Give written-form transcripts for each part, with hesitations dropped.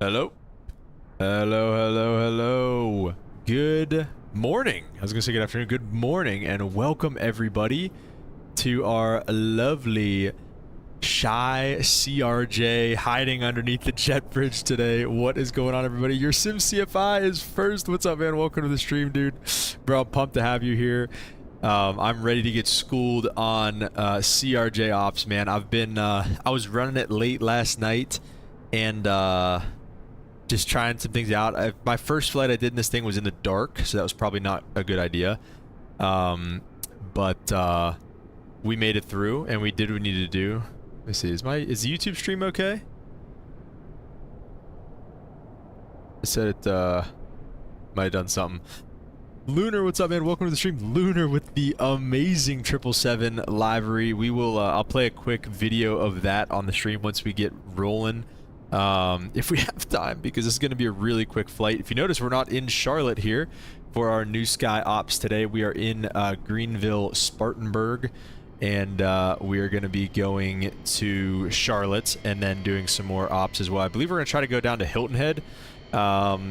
Hello. Hello, hello, hello. Good morning. I was going to say good afternoon. Good morning, and welcome everybody to our lovely shy CRJ hiding underneath the jet bridge today. What is going on, everybody? Your Sim CFI is first. What's up, man? Welcome to the stream, dude. Bro, I'm pumped to have you here. I'm ready to get schooled on CRJ ops, man. I was running it late last night, and just trying some things out. My first flight I did in this thing was in the dark, so that was probably not a good idea. But we made it through, and we did what we needed to do. Let me see. Is the YouTube stream okay? I said it might have done something. Lunar, what's up, man? Welcome to the stream. Lunar with the amazing 777 livery. We will. I'll play a quick video of that on the stream once we get rolling. If we have time, because this is going to be a really quick flight. If you notice, we're not in Charlotte here for our New Sky Ops today. We are in Greenville, Spartanburg, and we are going to be going to Charlotte and then doing some more ops as well. I believe we're going to try to go down to Hilton Head,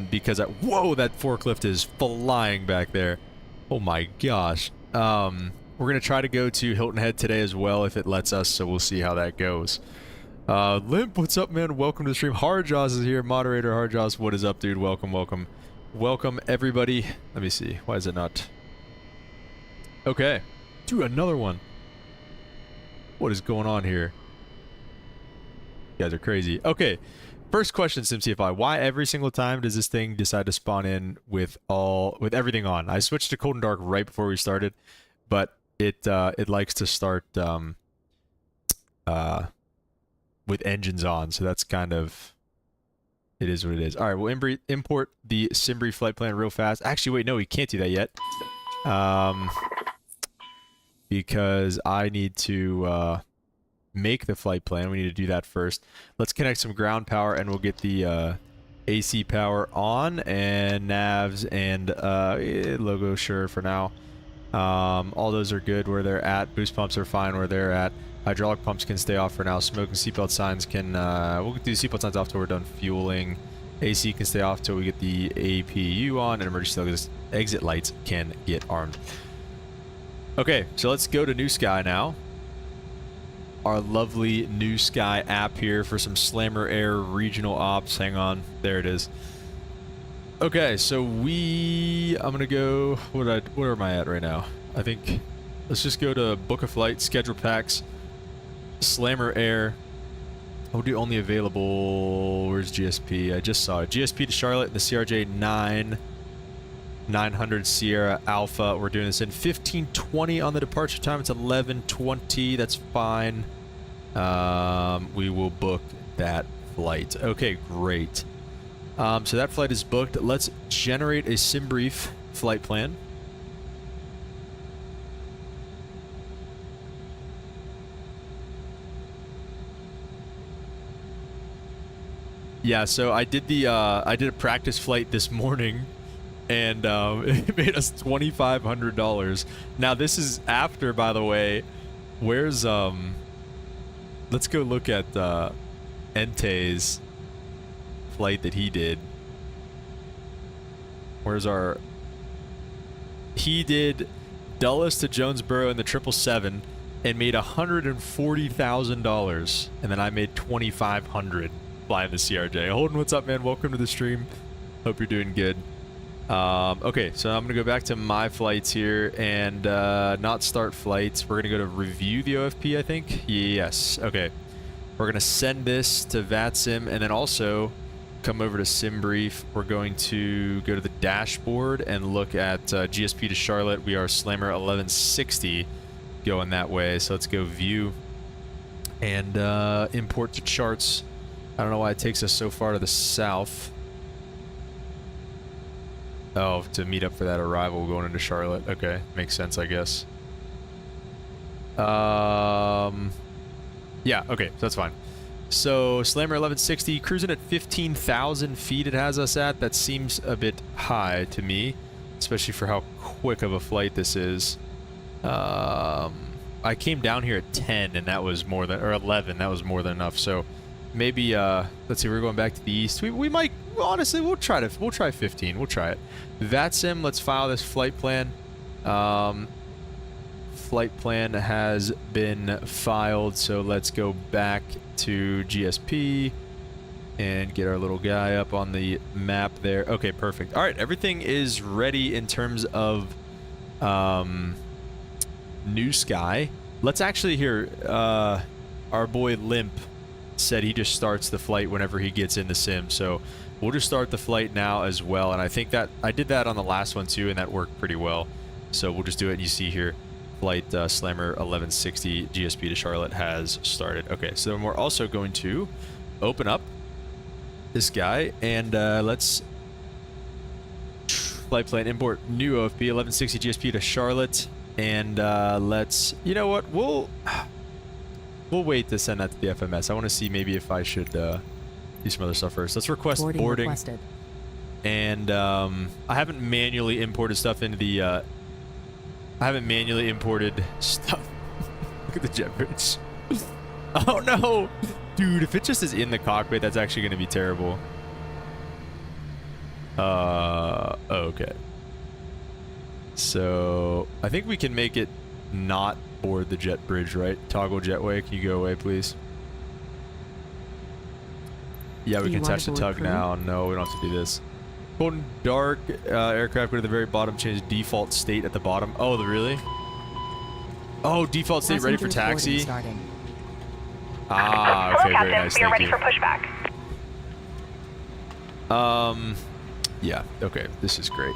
because whoa, that forklift is flying back there. Oh my gosh. We're going to try to go to Hilton Head today as well if it lets us, so we'll see how that goes. Limp, what's up, man? Welcome to the stream. Hardjaws is here. Moderator Hardjaws, what is up, dude? Welcome, welcome. Welcome, everybody. Let me see. Why is it not? Okay. Dude, another one. What is going on here? You guys are crazy. Okay. First question, SimCFI. Why every single time does this thing decide to spawn in with everything on? I switched to cold and dark right before we started, but it likes to start, with engines on, so that's kind of, it is what it is. All right, we'll import the Simbrief flight plan real fast. Actually, wait, no, we can't do that yet, because I need to make the flight plan. We need to do that first. Let's connect some ground power, and we'll get the AC power on, and navs and logo, sure, for now. All those are good where they're at. Boost pumps are fine where they're at. Hydraulic pumps can stay off for now. Smoke and seatbelt signs can, we'll do seatbelt signs off till we're done fueling. AC can stay off till we get the APU on, and emergency exit lights can get armed. Okay, so let's go to New Sky now. Our lovely New Sky app here for some Slammer Air regional ops. Hang on, there it is. Okay, so I'm gonna go, where am I at right now? I think, let's just go to book a flight, schedule packs. Slammer Air. I'll do only available. Where's GSP? I just saw it. GSP to Charlotte, the CRJ-900 Sierra Alpha. We're doing this in 15:20 on the departure time. It's 11:20. That's fine. We will book that flight. Okay, great. So that flight is booked. Let's generate a Simbrief flight plan. Yeah, so I did a practice flight this morning, and it made us $2,500. Now this is after, by the way. Where's let's go look at Ente's flight that he did. He did Dulles to Jonesboro in the 777 and made $140,000, and then I made $2,500. Flying the CRJ. Holden, what's up, man? Welcome to the stream. Hope you're doing good. Okay, so I'm gonna go back to my flights here and not start flights. We're gonna go to review the OFP, I think. Yes. Okay. We're gonna send this to VATSIM and then also come over to Simbrief. We're going to go to the dashboard and look at GSP to Charlotte. We are Slammer 1160 going that way. So let's go view and import to charts. I don't know why it takes us so far to the south. Oh, to meet up for that arrival going into Charlotte. Okay, makes sense, I guess. Yeah, okay, so that's fine. So, Slammer 1160, cruising at 15,000 feet it has us at. That seems a bit high to me, especially for how quick of a flight this is. I came down here at 10, and that was more than, or 11, that was more than enough, so maybe let's see, we're going back to the east. We might, honestly, we'll try 15. We'll try it. VATSIM, let's file this flight plan. Flight plan has been filed, so let's go back to GSP and get our little guy up on the map there. Okay, perfect. All right, everything is ready in terms of New Sky. Let's actually hear our boy Limp said he just starts the flight whenever he gets in the sim, so we'll just start the flight now as well. And I think that I did that on the last one too, and that worked pretty well, so we'll just do it. And you see here flight Slammer 1160 GSP to Charlotte has started. Okay, so then we're also going to open up this guy and let's flight plan import new OFP 1160 GSP to Charlotte, and let's, you know what, we'll wait to send that to the FMS. I want to see maybe if I should do some other stuff first. Let's request boarding. Requested. And I haven't manually imported stuff into the I haven't manually imported stuff. Look at the jet bridge. Oh no! Dude, if it just is in the cockpit, that's actually going to be terrible. Okay. So, I think we can make it not board the jet bridge, right? Toggle jetway, can you go away, please? Yeah, we can attach the tug now. No, we don't have to do this. Golden Dark aircraft, go to the very bottom, change default state at the bottom. Oh, really? Oh, default state ready for taxi? Ah, okay, very nice, thank you. We are ready for pushback. Yeah, okay, this is great.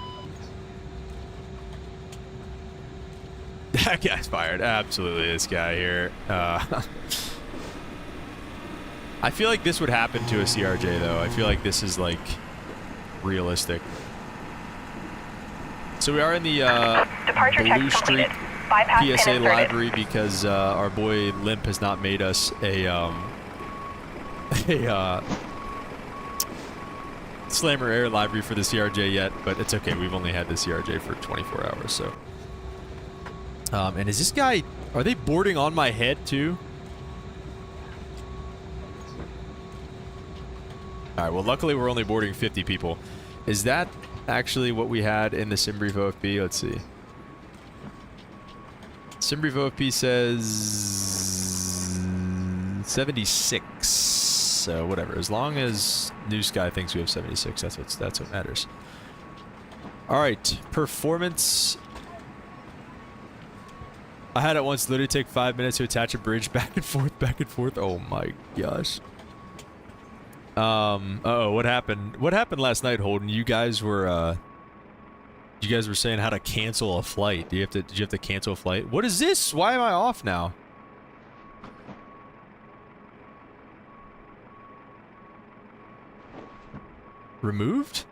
That guy's fired. Absolutely, this guy here. I feel like this would happen to a CRJ, though. I feel like this is, like, realistic. So we are in the Blue Streak PSA livery because our boy Limp has not made us a Slammer Air livery for the CRJ yet, but it's okay. We've only had the CRJ for 24 hours, so. And is this guy, are they boarding on my head too? Alright, well luckily we're only boarding 50 people. Is that actually what we had in the SimBrief OFP? Let's see. SimBrief OFP says 76. So whatever, as long as New Sky thinks we have 76, that's what matters. Alright, performance. I had it once literally take 5 minutes to attach a bridge back and forth, back and forth. Oh my gosh. Uh-oh, what happened? What happened last night, Holden? You guys were saying how to cancel a flight. Did you have to cancel a flight? What is this? Why am I off now? Removed?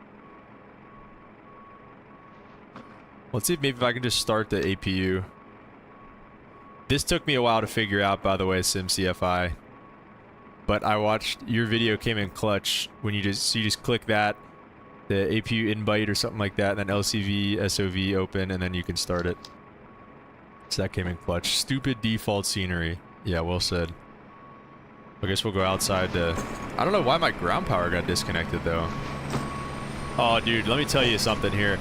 Let's see if maybe if I can just start the APU. This took me a while to figure out, by the way, SimCFI. But I watched your video, came in clutch when you just click that, the APU invite or something like that, and then LCV SOV open, and then you can start it. So that came in clutch. Stupid default scenery. Yeah, well said. I guess we'll go outside to. I don't know why my ground power got disconnected though. Oh, dude, let me tell you something here.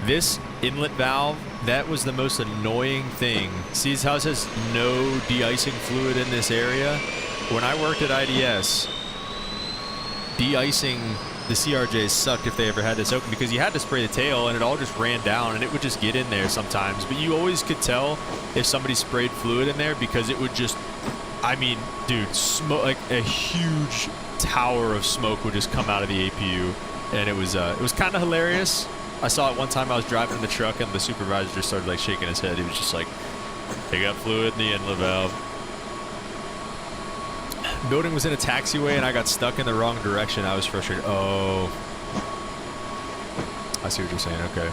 This inlet valve, that was the most annoying thing. See how it says no de-icing fluid in this area? When I worked at IDS, de-icing the CRJs sucked if they ever had this open because you had to spray the tail and it all just ran down and it would just get in there sometimes. But you always could tell if somebody sprayed fluid in there because it would just, I mean, dude, smoke, like a huge tower of smoke would just come out of the APU. And it was kind of hilarious. I saw it one time I was driving in the truck and the supervisor just started like shaking his head. He was just like, they got fluid in the inlet valve. Building was in a taxiway and I got stuck in the wrong direction. I was frustrated. Oh. I see what you're saying. Okay.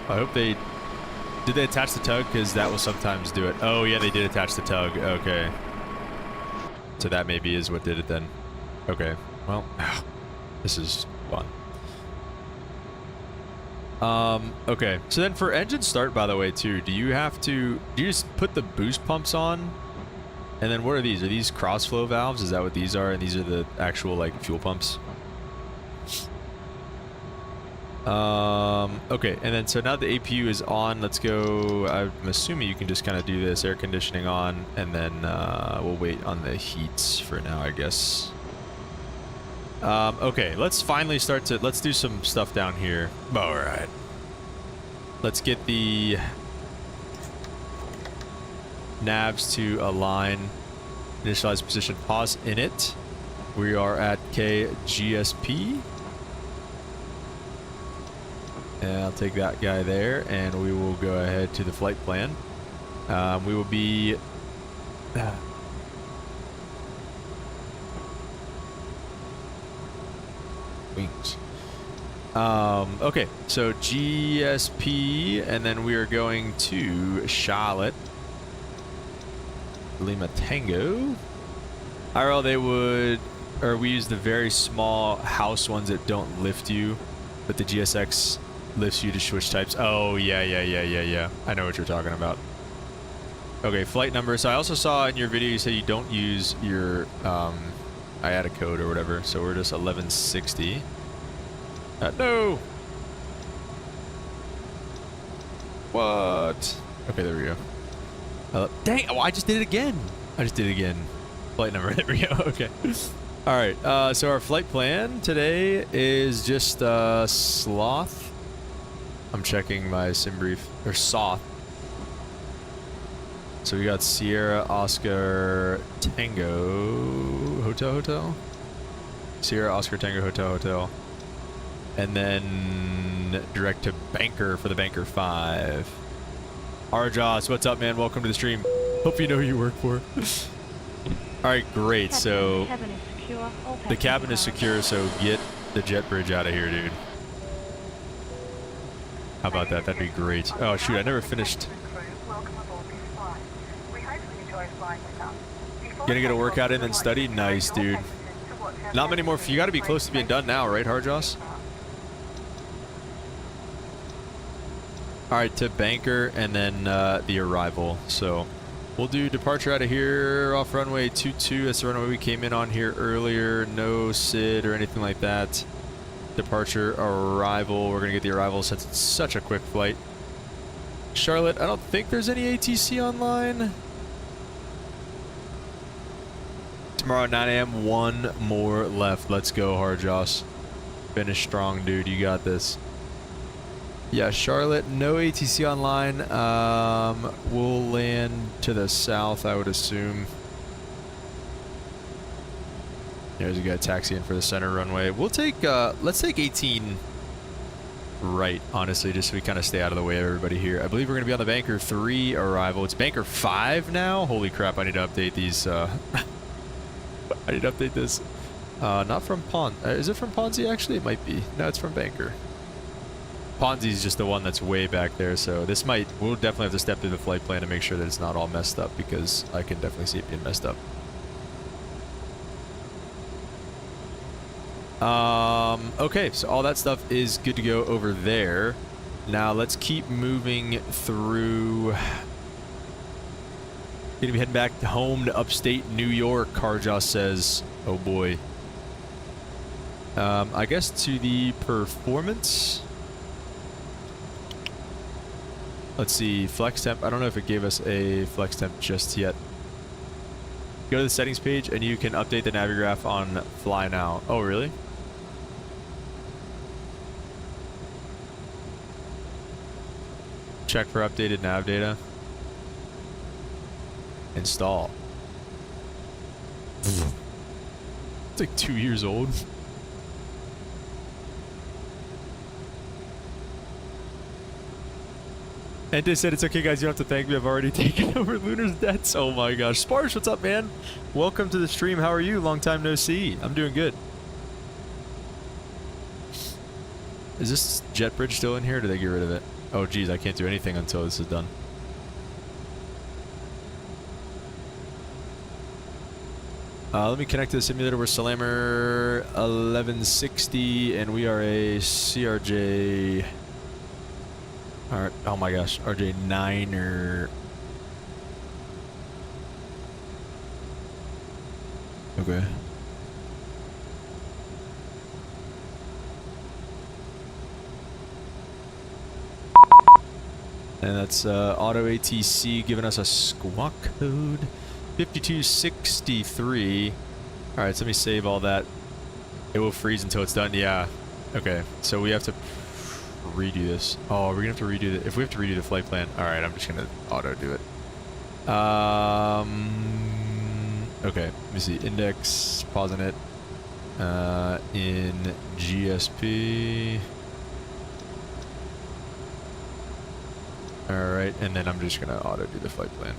I hope they... Did they attach the tug? Because that will sometimes do it. Oh, yeah, they did attach the tug. Okay. So that maybe is what did it then. Okay. Well, this is fun. Okay. So then for engine start, by the way, too, do you just put the boost pumps on And then what are these? Are these cross flow valves? Is that what these are? And these are the actual like fuel pumps? Okay, and then so now the APU is on. Let's go. I'm assuming you can just kind of do this air conditioning on, and then we'll wait on the heats for now, I guess. Okay, let's finally start to, let's do some stuff down here. All right. Let's get the navs to align. Initialize position, pause in it. We are at KGSP. And I'll take that guy there, and we will go ahead to the flight plan. We will be... wings. Okay, so GSP, and then we are going to Charlotte. Lima Tango. IRL, they would... Or we use the very small house ones that don't lift you, but the GSX... lifts you to switch types. Oh, yeah. I know what you're talking about. Okay, flight number. So I also saw in your video you said you don't use your IATA code or whatever. So we're just 1160. No! What? Okay, there we go. Dang! Oh, I just did it again. Flight number. There we go. Okay. All right. So our flight plan today is just Sloth. I'm checking my sim brief, or Soth. So we got Sierra Oscar Tango Hotel. Sierra Oscar Tango Hotel. And then direct to Banker for the Banker 5. Arjos, what's up, man? Welcome to the stream. Hope you know who you work for. Alright, great. So the cabin is secure, so get the jet bridge out of here, dude. How about that? That'd be great. Oh, shoot, I never finished. Gonna get a workout in and study? Nice, dude. Not many more. You gotta be close to being done now, right, Harjoss? Alright, to Banker and then the arrival. So we'll do departure out of here off runway 22. That's the runway we came in on here earlier. No SID or anything like that. Departure, arrival. We're going to get the arrival since it's such a quick flight. Charlotte, I don't think there's any ATC online. Tomorrow at 9 a.m. One more left. Let's go, Harjoss. Finish strong, dude. You got this. Yeah, Charlotte, no ATC online. We'll land to the south, I would assume. There's a guy taxiing for the center runway. We'll take, let's take 18 right, honestly, just so we kind of stay out of the way of everybody here. I believe we're going to be on the Banker 3 arrival. It's Banker 5 now? Holy crap, I need to update these, I need to update this. Not from is it from Ponzi, actually? It might be. No, it's from Banker. Ponzi's just the one that's way back there, so this might, we'll definitely have to step through the flight plan to make sure that it's not all messed up, because I can definitely see it being messed up. Okay, so all that stuff is good to go over there. Now let's keep moving through. Gonna be heading back home to upstate New York, Karjas says. Oh boy. I guess to the performance. Let's see, flex temp. I don't know if it gave us a flex temp just yet. Go to the settings page and you can update the Navigraph on Fly Now. Oh, really? Check for updated nav data. Install. It's like 2 years old. And they said, it's okay, guys. You don't have to thank me. I've already taken over Lunar's debts. Oh my gosh. Sparsh, what's up, man? Welcome to the stream. How are you? Long time no see. I'm doing good. Is this jet bridge still in here, or did they get rid of it? Oh, geez. I can't do anything until this is done. Let me connect to the simulator. We're Slammer 1160, and we are a CRJ... Alright, oh my gosh, RJ-900. Okay. And that's auto ATC giving us a squawk code 5263. All right, so let me save all that. It will freeze until it's done. Yeah. Okay. So we have to redo this. Oh, we're gonna have to redo the. If we have to redo the flight plan, all right, I'm just gonna auto do it. Okay. Let me see. Index. Pausing it. In GSP. Alright, and then I'm just gonna auto do the flight plan.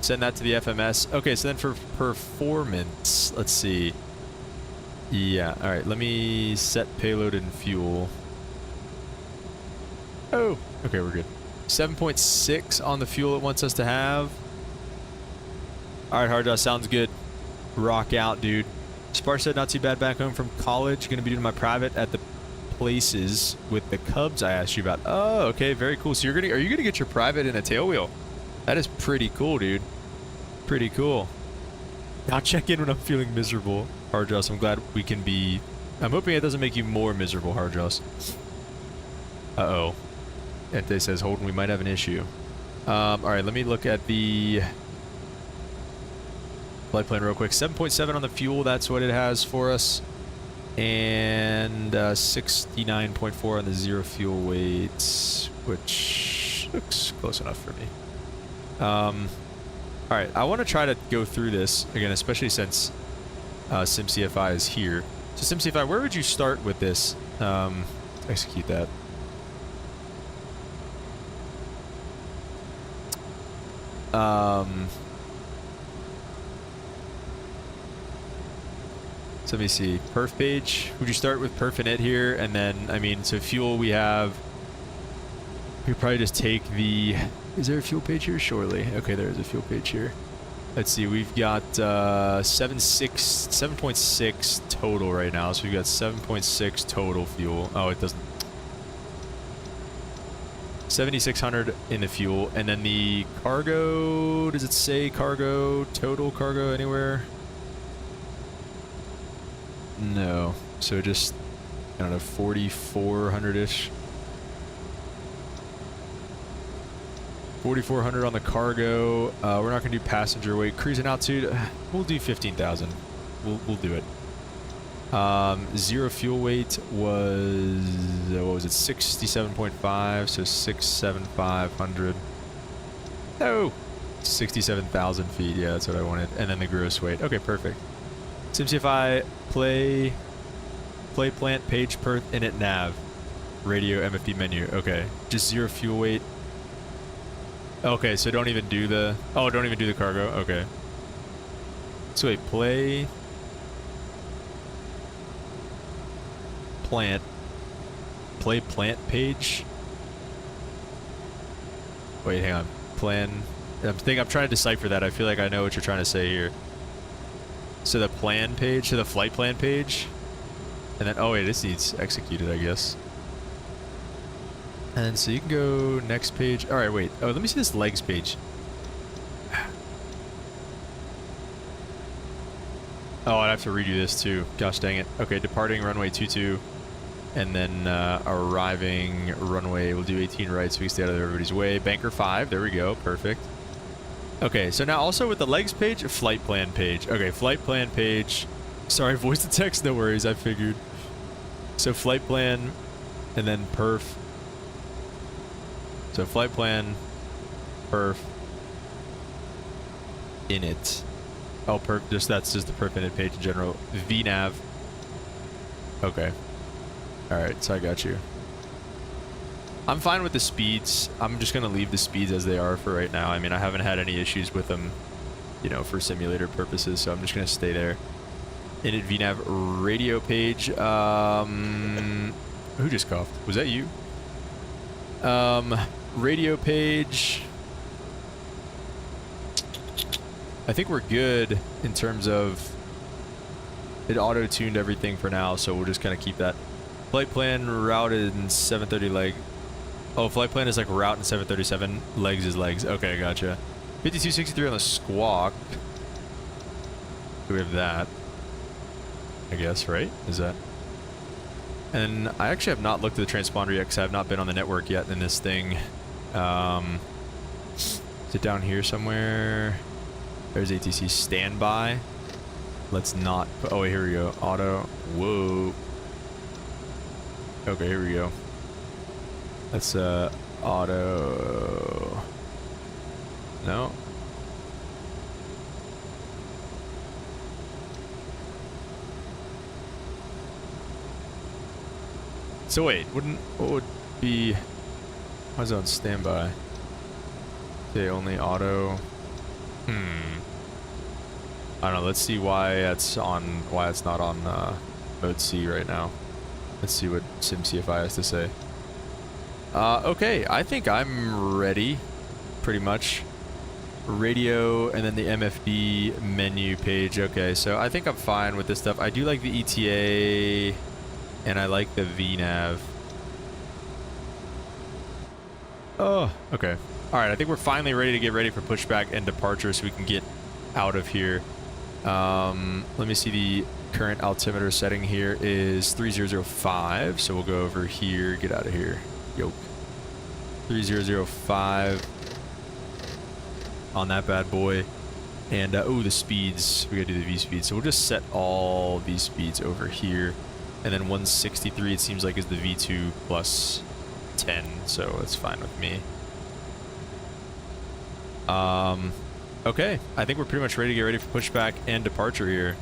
Send that to the FMS. Okay, so then for performance, let's see. Yeah, alright, let me set payload and fuel. Oh, okay, we're good. 7.6 on the fuel it wants us to have. Alright, Hardjaw, sounds good. Rock out, dude. Spar said not too bad back home from college. Gonna be doing my private at the places with the Cubs I asked you about. Oh, okay, very cool. So are you gonna get your private in a tail wheel? That is pretty cool, dude. Pretty cool. I'll check in when I'm feeling miserable, Hardjoss. I'm glad we can be. I'm hoping it doesn't make you more miserable, Hardjoss. Uh-oh. Ente says, Holden, we might have an issue. Alright, let me look at the flight plan real quick. 7.7 on the fuel, that's what it has for us. And 69.4 on the zero fuel weight, which looks close enough for me. Alright, I want to try to go through this again, especially since SimCFI is here. So SimCFI, where would you start with this? Execute that. So let me see. Perf page. Would you start with perf init here? And then, I mean, so fuel we have. We probably just take the. Is there a fuel page here? Surely. Okay, there is a fuel page here. Let's see. We've got 7.6 total right now. So we've got 7.6 total fuel. Oh, it doesn't. 7,600 in the fuel. And then the cargo. Does it say cargo? Total cargo anywhere? No. So just, I don't know, 4,400-ish. 4,400 on the cargo. We're not going to do passenger weight. Cruising altitude, we'll do 15,000. We'll do it. Zero fuel weight was, what was it, 67.5, so 6,750. No! 67,000 feet, yeah, that's what I wanted. And then the gross weight. Okay, perfect. SimCFI, play plant, page, perth, init, nav, radio, MFD menu. Okay, just zero fuel weight. Okay, so don't even do the, oh, don't even do the cargo. Okay. So wait, play plant page. Wait, hang on. Plan. I'm trying to decipher that. I feel like I know what you're trying to say here. So the plan page, so the flight plan page, and then, oh wait, this needs executed, I guess. And then, so you can go next page. All right, wait. Oh, let me see this legs page. Oh, I'd have to redo this too. Gosh dang it. Okay, departing runway 22, and then arriving runway, we'll do 18 right so we can stay out of everybody's way. Banker 5, there we go, perfect. Okay, so now also with the legs page, flight plan page. Okay, flight plan page. Sorry, voice to text, no worries, I figured. So flight plan, and then perf. So flight plan, perf, init. Oh, perf, that's just the perf init page in general. VNav. Okay. Alright, so I got you. I'm fine with the speeds. I'm just going to leave the speeds as they are for right now. I mean, I haven't had any issues with them, you know, for simulator purposes, so I'm just going to stay there. Init VNav radio page. Who just coughed? Was that you? Radio page. I think we're good in terms of it auto-tuned everything for now, so we'll just kind of keep that. Flight plan routed in 730 leg. Oh, flight plan is like route in 737. Legs is legs. Okay, gotcha. 5263 on the squawk. We have that, I guess, right? Is that? And I actually have not looked at the transponder yet because I have not been on the network yet in this thing. Is it down here somewhere? There's ATC standby. Let's not. Oh, wait, here we go. Auto. Whoa. Okay, here we go. That's auto. No. So wait, what would be? Why is it on standby? Okay, only auto. I don't know. Let's see why it's on. Why it's not on mode C right now. Let's see what SimCFI has to say. Okay, I think I'm ready. Pretty much. Radio and then the MFD menu page. Okay, so I think I'm fine with this stuff. I do like the ETA and I like the VNAV. Oh, okay. All right, I think we're finally ready to get ready for pushback and departure so we can get out of here. Let me see, the current altimeter setting here is 3005, so we'll go over here, get out of here. Yoke. 3005 on that bad boy. And, oh, the speeds. We gotta do the V speed. So we'll just set all these speeds over here. And then 163, it seems like, is the V2 plus 10, so that's fine with me. Okay, I think we're pretty much ready to get ready for pushback and departure here.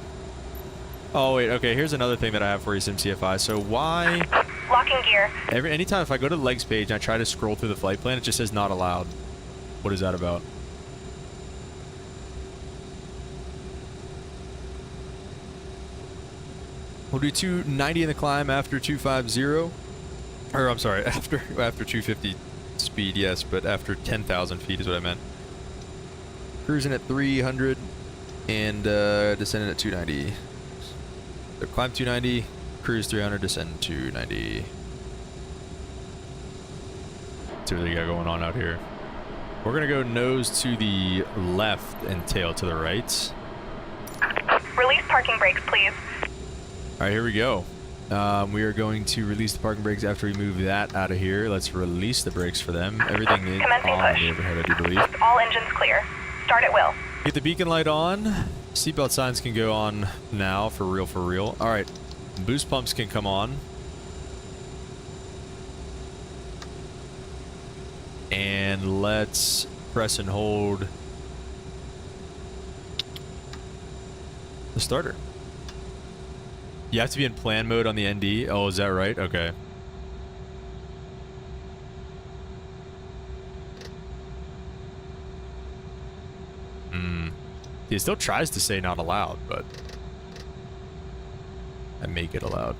Oh wait, okay, here's another thing that I have for you, SimCFI. So why... Locking gear. Anytime if I go to the legs page and I try to scroll through the flight plan, it just says not allowed. What is that about? We'll do 290 in the climb after 250. Or, I'm sorry, after 250 speed, yes, but after 10,000 feet is what I meant. Cruising at 300 and descending at 290. So climb 290, cruise 300, descend 290. Let's see what they got going on out here. We're going to go nose to the left and tail to the right. Release parking brakes, please. All right, here we go. We are going to release the parking brakes after we move that out of here. Let's release the brakes for them. Everything is on the overhead, I do believe. All engines clear. Start at will. Get the beacon light on. Seatbelt signs can go on now, for real, for real. All right, boost pumps can come on. And let's press and hold the starter. You have to be in plan mode on the ND. Oh, is that right? Okay. It still tries to say not allowed, but I make it allowed.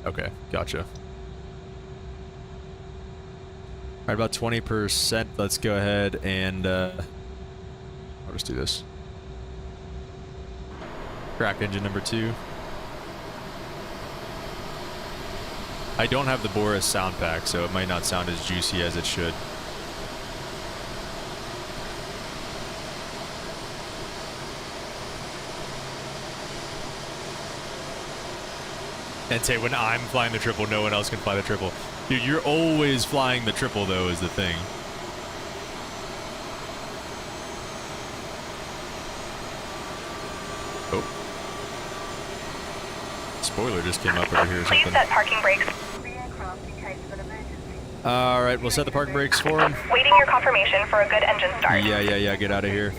Okay, gotcha. All right, about 20%. Let's go ahead and I'll just do this. Crack engine number 2. I don't have the Boris sound pack, so it might not sound as juicy as it should. And say when I'm flying the triple, no one else can fly the triple. Dude, you're always flying the triple, though, is the thing. Oh. Spoiler just came up over here or something. Please set parking brakes. Alright, we'll set the parking brakes for him. Waiting your confirmation for a good engine start. Yeah, get out of here.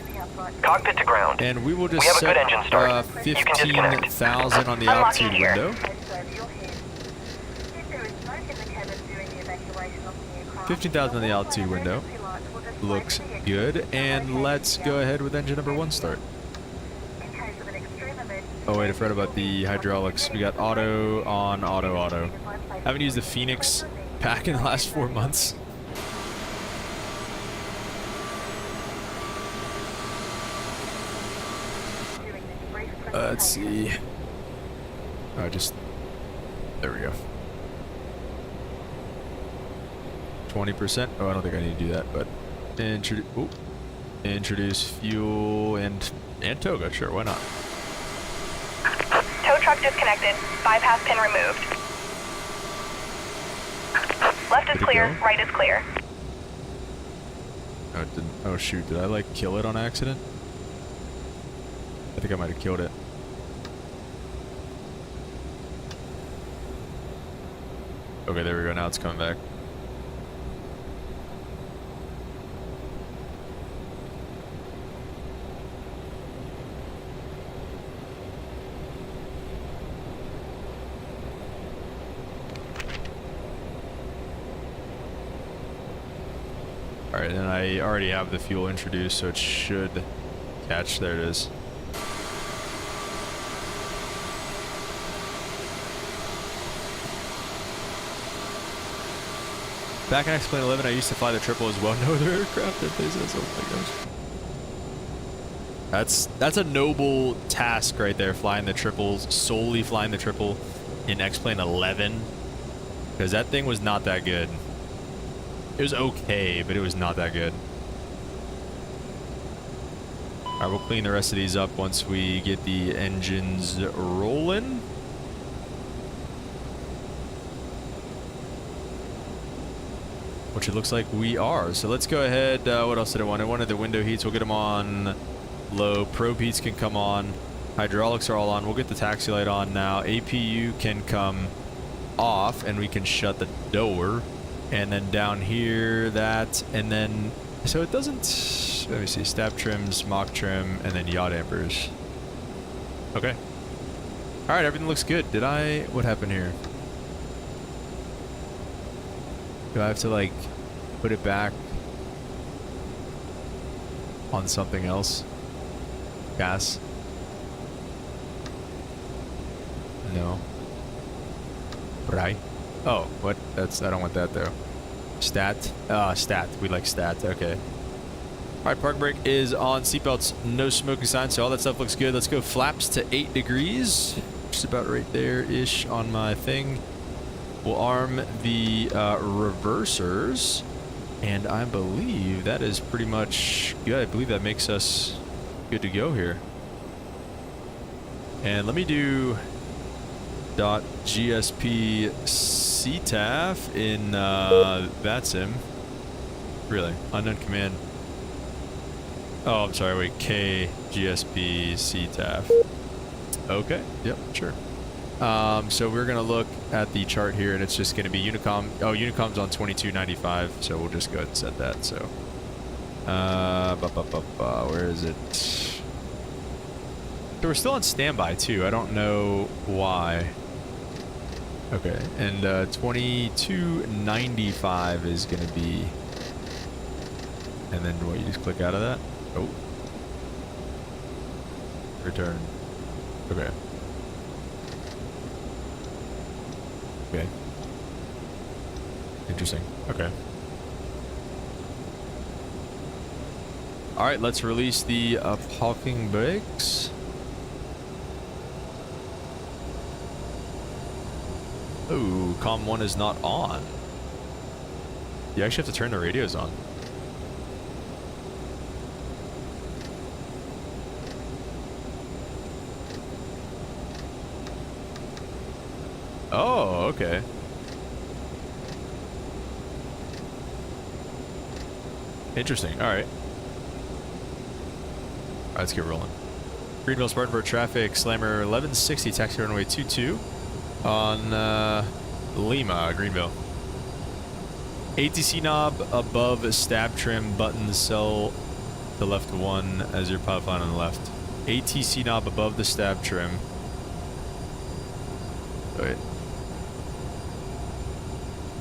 Cockpit to ground. And we will just have a set good engine start. 15,000 on the altitude window. 15,000 on the altitude window. Looks good. And let's go ahead with engine number 1 start. Oh wait, I forgot about the hydraulics. We got auto on, auto. Haven't used the Phoenix pack in the last 4 months. Let's see. Oh, there we go. 20%. Oh, I don't think I need to do that, but introduce fuel and toga. Sure, why not? Tow truck disconnected. Bypass pin removed. Left is Good to clear, go. right is clear. Oh, it didn't. Oh shoot, did I like kill it on accident? I think I might have killed it. Okay, there we go. Now it's coming back. Alright, and I already have the fuel introduced, so it should catch. There it is. Back in X-Plane 11, I used to fly the triple as well. No other aircraft that plays this. Oh my gosh. That's a noble task right there, flying the triples, solely flying the triple in X-Plane 11. Because that thing was not that good. It was okay, but it was not that good. Alright, we'll clean the rest of these up once we get the engines rolling. Which it looks like we are. So let's go ahead. What else did I want? I wanted the window heats. We'll get them on low. Probe heats can come on. Hydraulics are all on. We'll get the taxi light on now. APU can come off and we can shut the door. And then down here, that, and then, so it doesn't, let me see, stab trims, mock trim, and then yacht dampers. Okay. All right, everything looks good. What happened here? Do I have to, like, put it back on something else? Gas? No. Right. Oh, what? I don't want that though. Stat? Stat. We like stat. Okay. Alright, park brake is on. Seatbelts, no smoking signs, so all that stuff looks good. Let's go flaps to 8 degrees. Just about right there-ish on my thing. We'll arm the reversers. And I believe that is pretty much good. I believe that makes us good to go here. And let me do .gsp CTAF in VATSIM. Really? Unknown command. Oh, I'm sorry. Wait. KGSP CTAF. Okay. Yep. Sure. So we're gonna look at the chart here, and it's just gonna be Unicom. Oh, Unicom's on 2295, so we'll just go ahead and set that. So, where is it? So we're still on standby too. I don't know why. Okay, and 2295 is gonna be, and then what? You just click out of that. Oh, return. Okay. Okay. Interesting. Okay. All right, let's release the parking brakes. Ooh, comm 1 is not on. You actually have to turn the radios on. Oh, okay. Interesting. All right. All right, let's get rolling. Greenville Spartanburg traffic, Slammer 1160, taxi runway 22 on Lima, Greenville. ATC knob above stab trim button, cell the left one as your pilot line on the left. ATC knob above the stab trim. Wait.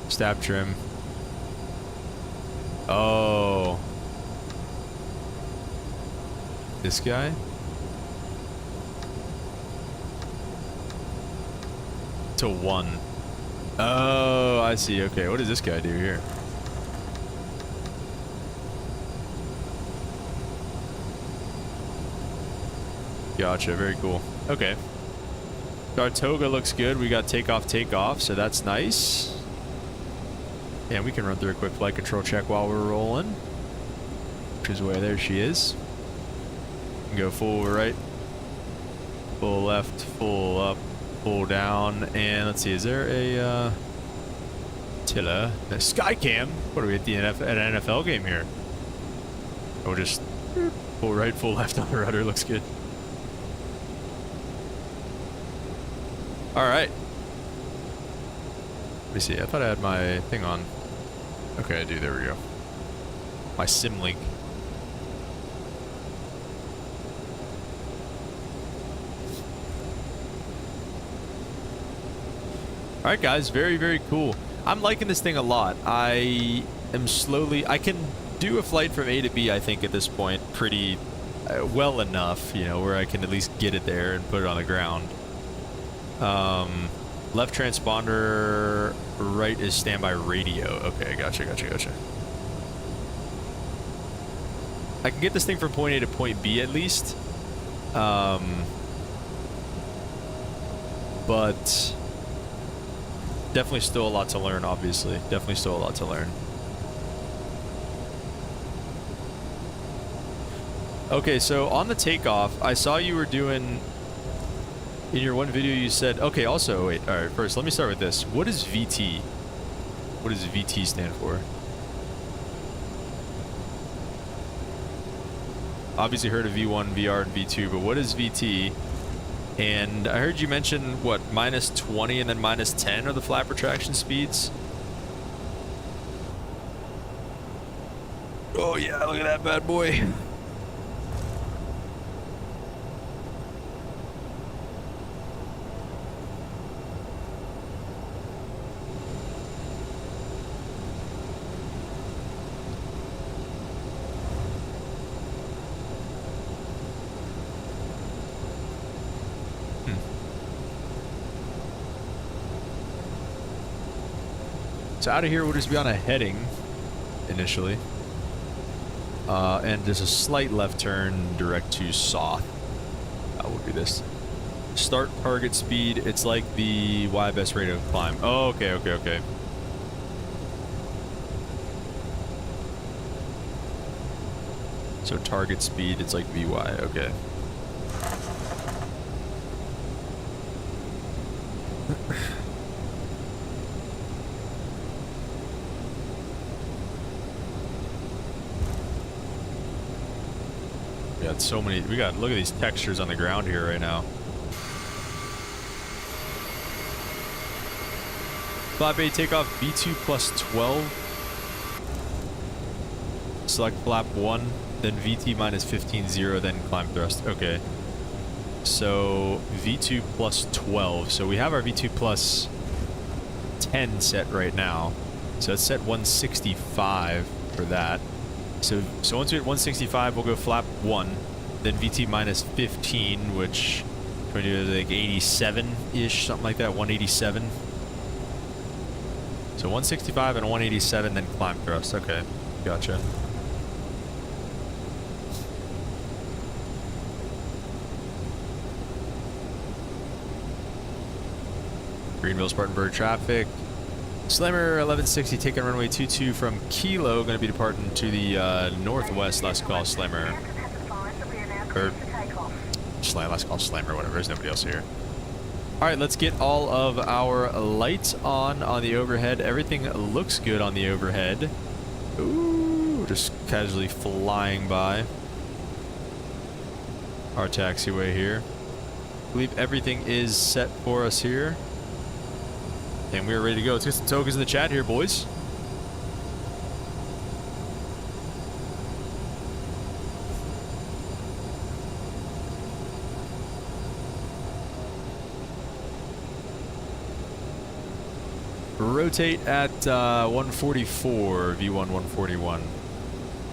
Stab trim. Oh. This guy? To 1. Oh, I see. Okay, what does this guy do here? Gotcha, very cool. Okay. Saratoga looks good. We got takeoff, so that's nice. And we can run through a quick flight control check while we're rolling. Which is where there she is. Go full right. Full left, full up, full down, and let's see, is there a Tilla? A Skycam? What are we at an NFL game here? Or just full right, full left on the rudder, looks good. Alright. Let me see, I thought I had my thing on. Okay, I do, there we go. My sim link. Alright guys, very, very cool. I'm liking this thing a lot. I can do a flight from A to B, I think, at this point, pretty well enough, you know, where I can at least get it there and put it on the ground. Left transponder, right is standby radio. Okay, gotcha. I can get this thing from point A to point B at least. But definitely still a lot to learn, obviously. Definitely still a lot to learn. Okay, so on the takeoff, I saw you were doing... In your one video you said... Okay, also, wait, alright, first, let me start with this. What is VT? What does VT stand for? Obviously heard of V1, VR, and V2, but what is VT? And I heard you mention, what, minus 20 and then minus 10 are the flap retraction speeds? Oh yeah, look at that bad boy. So out of here, we'll just be on a heading initially. And there's a slight left turn direct to south. We'll do this. Start target speed. It's like the YBS rate of climb. Oh, okay. So target speed, it's like VY. Okay. We got so many. Look at these textures on the ground here right now. Flap A takeoff V2 plus 12. Select flap 1, then VT minus 15, 0, then climb thrust. Okay. So V2 plus 12. So we have our V2 plus 10 set right now. So let's set 165 for that. So once we're at 165, we'll go flap 1, then VT minus 15, which we're going to do like 87-ish, something like that, 187. So 165 and 187, then climb thrust. Okay, gotcha. Greenville, Spartanburg traffic. Slammer 1160 taking runway 22 from Kilo, going to be departing to the northwest. Last call Slammer. Or last call Slammer, whatever. There's nobody else here. Alright, let's get all of our lights on the overhead. Everything looks good on the overhead. Ooh, just casually flying by our taxiway here. I believe everything is set for us here. And we're ready to go. Let's get some tokens in the chat here, boys. Rotate at 144, V1 141.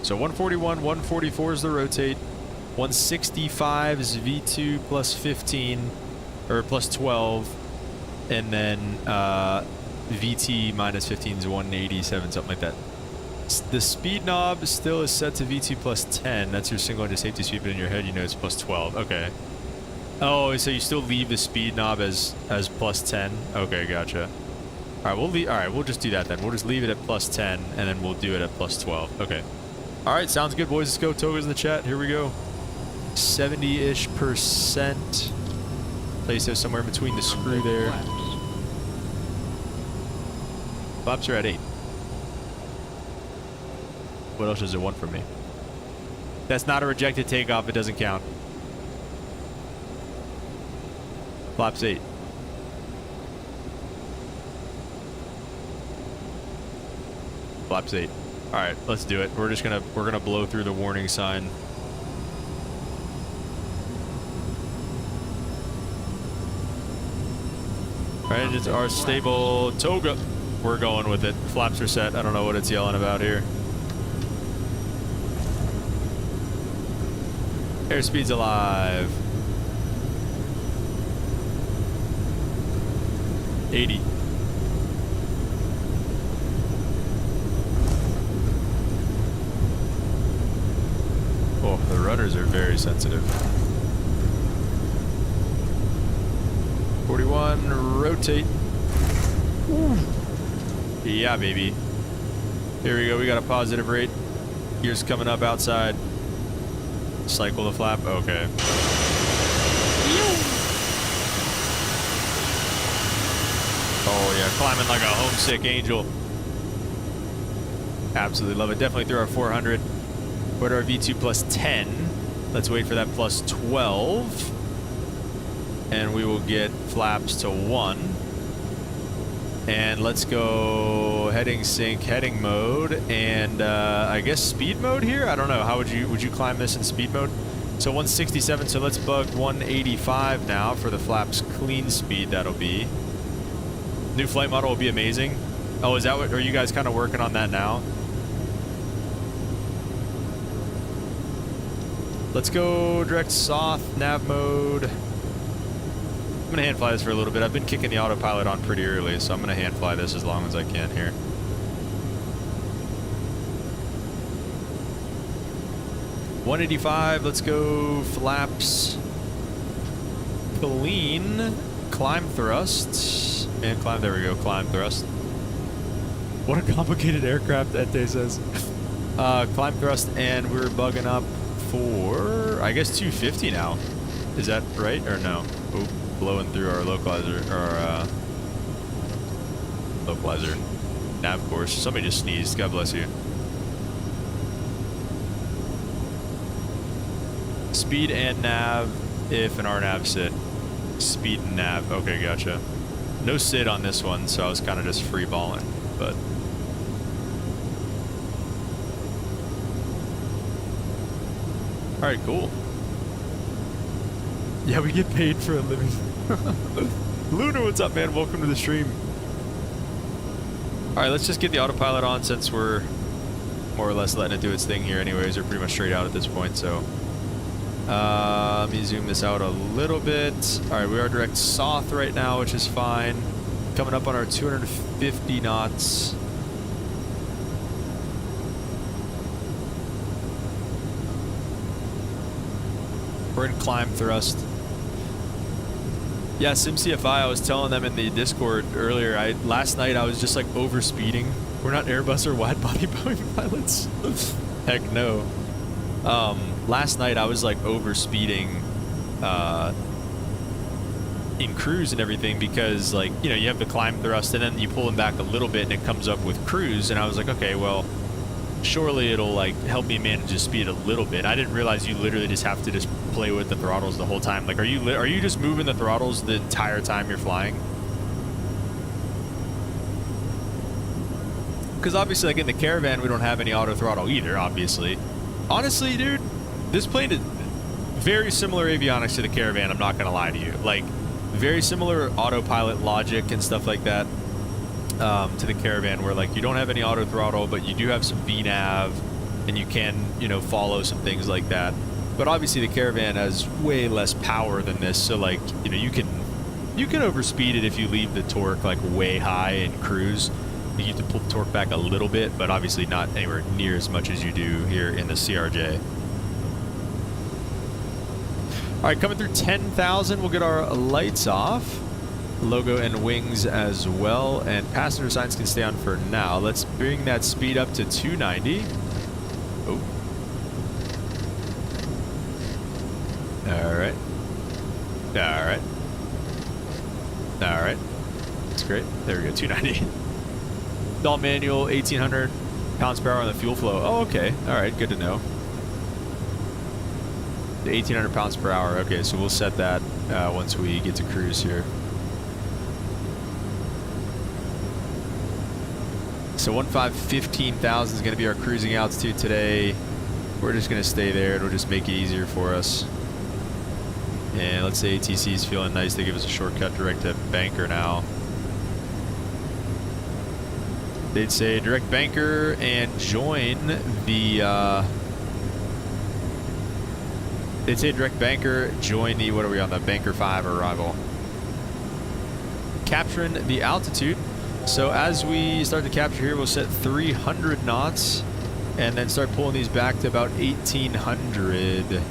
So 141, 144 is the rotate. 165 is V2 plus 15, or plus 12. And then VT minus 15 is 187, something like that. The speed knob still is set to VT plus 10. That's your single into safety speed, but in your head you know it's plus 12. Okay. Oh, so you still leave the speed knob as plus 10? Okay, gotcha. Alright, we'll just do that then. We'll just leave it at plus 10, and then we'll do it at plus 12. Okay. Alright, sounds good, boys. Let's go. Togos in the chat. Here we go. 70-ish%. Place those somewhere in between the screw there. Flaps are at 8. What else does it want from me? That's not a rejected takeoff. It doesn't count. Flaps 8. Flaps 8. All right, let's do it. We're gonna blow through the warning sign. Our engines are stable. Toga. We're going with it. Flaps are set. I don't know what it's yelling about here. Airspeed's alive. 80. Oh, the rudders are very sensitive. 41, rotate. Ooh. Yeah, baby. Here we go. We got a positive rate. Gears coming up outside. Cycle the flap. Okay. Oh, yeah. Climbing like a homesick angel. Absolutely love it. Definitely through our 400. We're at our V2 plus 10. Let's wait for that plus 12. And we will get flaps to 1. And let's go heading sync, heading mode, and I guess speed mode here? I don't know. How would you climb this in speed mode? So 167, so let's bug 185 now for the flaps clean speed. That'll be. New flight model will be amazing. Oh, is that what, are you guys kind of working on that now? Let's go direct south, nav mode. I'm gonna hand fly this for a little bit. I've been kicking the autopilot on pretty early, so I'm gonna hand fly this as long as I can here. $185, let's go flaps. Clean, climb thrust, and climb, there we go, climb thrust. What a complicated aircraft, that day says. Climb thrust, and we're bugging up for, I guess 250 now. Is that right, or no? Oop. Blowing through our localizer, or localizer nav course. Somebody just sneezed. God bless you. Speed and nav if an RNAV sit. Speed and nav. Okay, gotcha. No sit on this one, so I was kind of just free balling, but. All right, cool. Yeah, we get paid for a living. Lunar, what's up, man? Welcome to the stream. All right, let's just get the autopilot on since we're more or less letting it do its thing here anyways. We're pretty much straight out at this point, so. Let me zoom this out a little bit. All right, we are direct south right now, which is fine. Coming up on our 250 knots. We're in climb thrust. Yeah, SimCFI, I was telling them in the Discord earlier, last night I was just like over speeding. We're not Airbus or wide body Boeing pilots. Heck no. Last night I was like over speeding in cruise and everything because, like, you know, you have the climb thrust and then you pull them back a little bit and it comes up with cruise, and I was like, okay, well, surely it'll like help me manage the speed a little bit. I didn't realize you literally just have to just play with the throttles the whole time. Like, are you just moving the throttles the entire time you're flying? Because obviously, like in the Caravan, we don't have any auto throttle either, obviously. Honestly, dude, this plane is very similar avionics to the Caravan, I'm not going to lie to you. Like, very similar autopilot logic and stuff like that to the Caravan, where like you don't have any auto throttle, but you do have some VNAV, and you can, you know, follow some things like that. But obviously the Caravan has way less power than this, so like, you know, you can overspeed it if you leave the torque like way high in cruise. You have to pull the torque back a little bit, but obviously not anywhere near as much as you do here in the CRJ. All right, coming through 10,000, we'll get our lights off. Logo and wings as well, and passenger signs can stay on for now. Let's bring that speed up to 290. Oh. All right. All right. All right. That's great. There we go, 290. It's all manual, 1,800 pounds per hour on the fuel flow. Oh, okay. All right, good to know. 1,800 pounds per hour. Okay, so we'll set that once we get to cruise here. So 15,000 is going to be our cruising altitude today. We're just going to stay there. It'll just make it easier for us. And let's say ATC is feeling nice. They give us a shortcut direct to Banker now. They'd say direct Banker and join the... they'd say direct Banker, join the... What are we on? The Banker 5 arrival. Capturing the altitude. So as we start to capture here, we'll set 300 knots and then start pulling these back to about 1,800.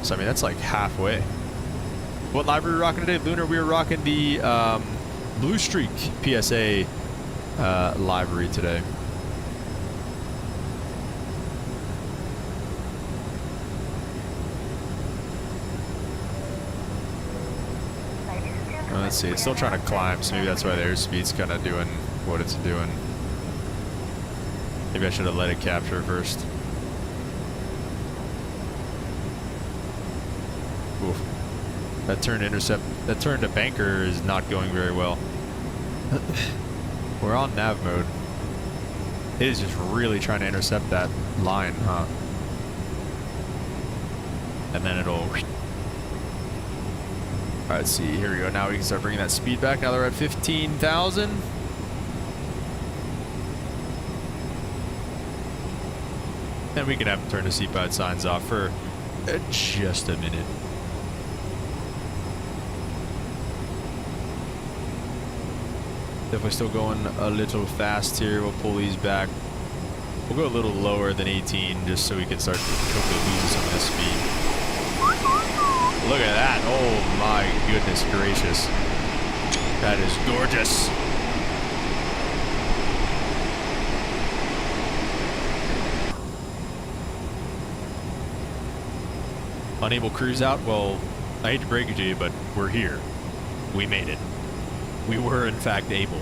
So, I mean, that's like halfway. What library are we rocking today? Lunar, we were rocking the Blue Streak PSA library today. Let's see, it's still trying to climb, so maybe that's why the airspeed's kind of doing what it's doing. Maybe I should have let it capture first. Oof. That turn to Banker is not going very well. We're on nav mode. It is just really trying to intercept that line, huh? And then it'll... Alright, let's see. Here we go. Now we can start bringing that speed back. Now they're at 15,000. And we can have them turn the seatbelt signs off for just a minute. Definitely still going a little fast here. We'll pull these back. We'll go a little lower than 18 just so we can start hopefully losing some of this speed. Look at that. Oh my goodness gracious. That is gorgeous. Unable cruise out? Well, I hate to break it to you, but we're here. We made it. We were in fact able.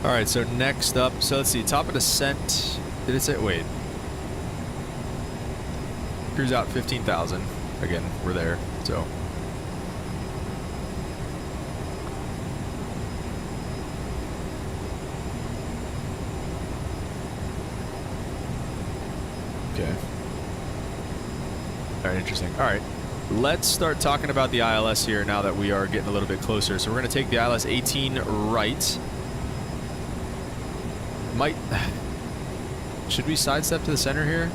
All right, so next up, so let's see, top of descent, did it say, wait. Cruise out 15,000. Again, we're there, so. Okay. All right, interesting. All right, let's start talking about the ILS here now that we are getting a little bit closer. So we're gonna take the ILS 18 right. Should we sidestep to the center here?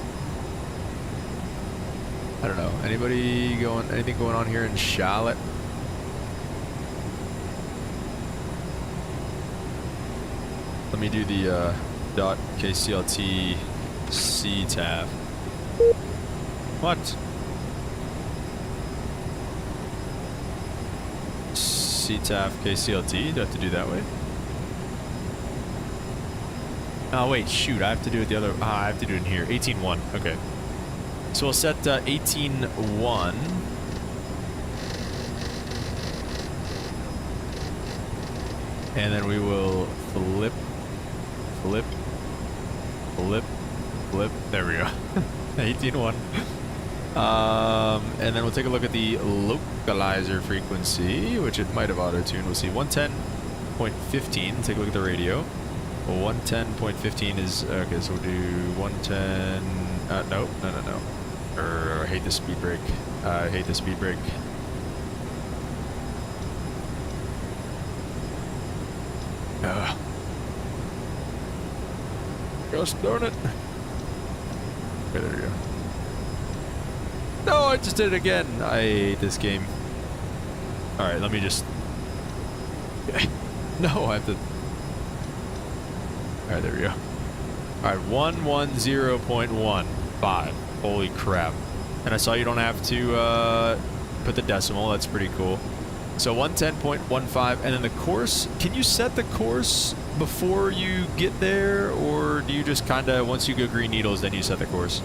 I don't know. Anything going on here in Charlotte? Let me do the dot KCLT CTAF. What? CTAF KCLT? Do I have to do that way? Oh wait, shoot, I have to do it the other, I have to do it in here, 18.1, okay. So we'll set 18.1. And then we will flip, there we go, 18.1. And then we'll take a look at the localizer frequency, which it might have auto-tuned, we'll see, 110.15, take a look at the radio. 110.15 is, okay, so we'll do 110, no. I hate the speed brake. I hate the speed brake. Gosh darn it. Okay, there we go. No, I just did it again. I hate this game. Alright, let me just... No, I have to... Alright, there we go. Alright, 110.15. Holy crap. And I saw you don't have to put the decimal. That's pretty cool. So 110.15, and then the course, can you set the course before you get there, or do you just kind of, once you go green needles, then you set the course?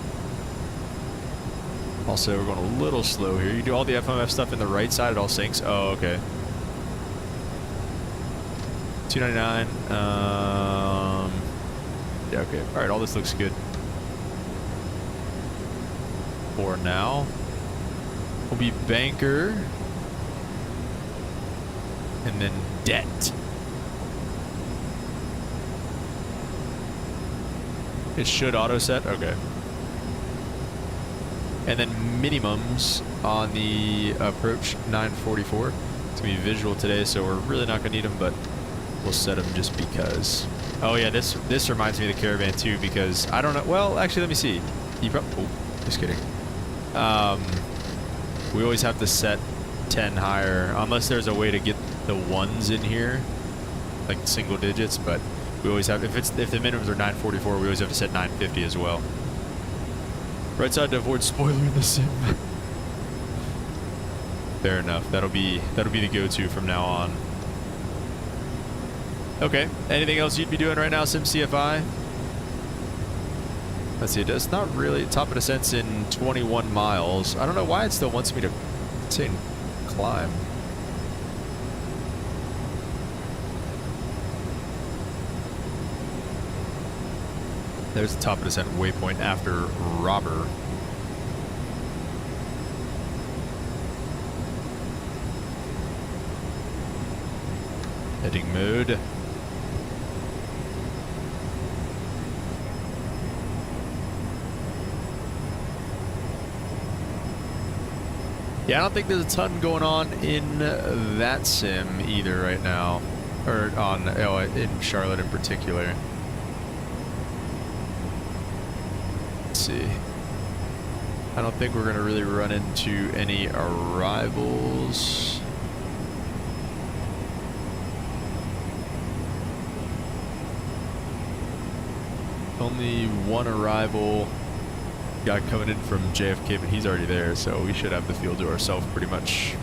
Also, we're going a little slow here. You do all the FMF stuff in the right side, it all syncs. Oh, okay. 299. Yeah, okay. All right, all this looks good. For now, we'll be banker. And then debt. It should auto set. Okay. And then minimums on the approach 944. It's gonna be visual today, so we're really not gonna need them, but we'll set them just because. Oh yeah, this reminds me of the Caravan too, because I don't know. Well, actually, let me see. You oh, just kidding. We always have to set 10 higher, unless there's a way to get the ones in here, like single digits, but we always have, if the minimums are 944, we always have to set 950 as well. Right side to avoid spoiler in the sim. Fair enough. That'll be the go-to from now on. Okay. Anything else you'd be doing right now, Sim CFI? Let's see. It's not really top of descent's in 21 miles. I don't know why it still wants me to say climb. There's the top of descent waypoint after Robber. Heading mode. Yeah, I don't think there's a ton going on in that sim either right now, or on in Charlotte in particular. See. I don't think we're going to really run into any arrivals. Only one arrival got coming in from JFK, but he's already there, so we should have the field to ourselves pretty much.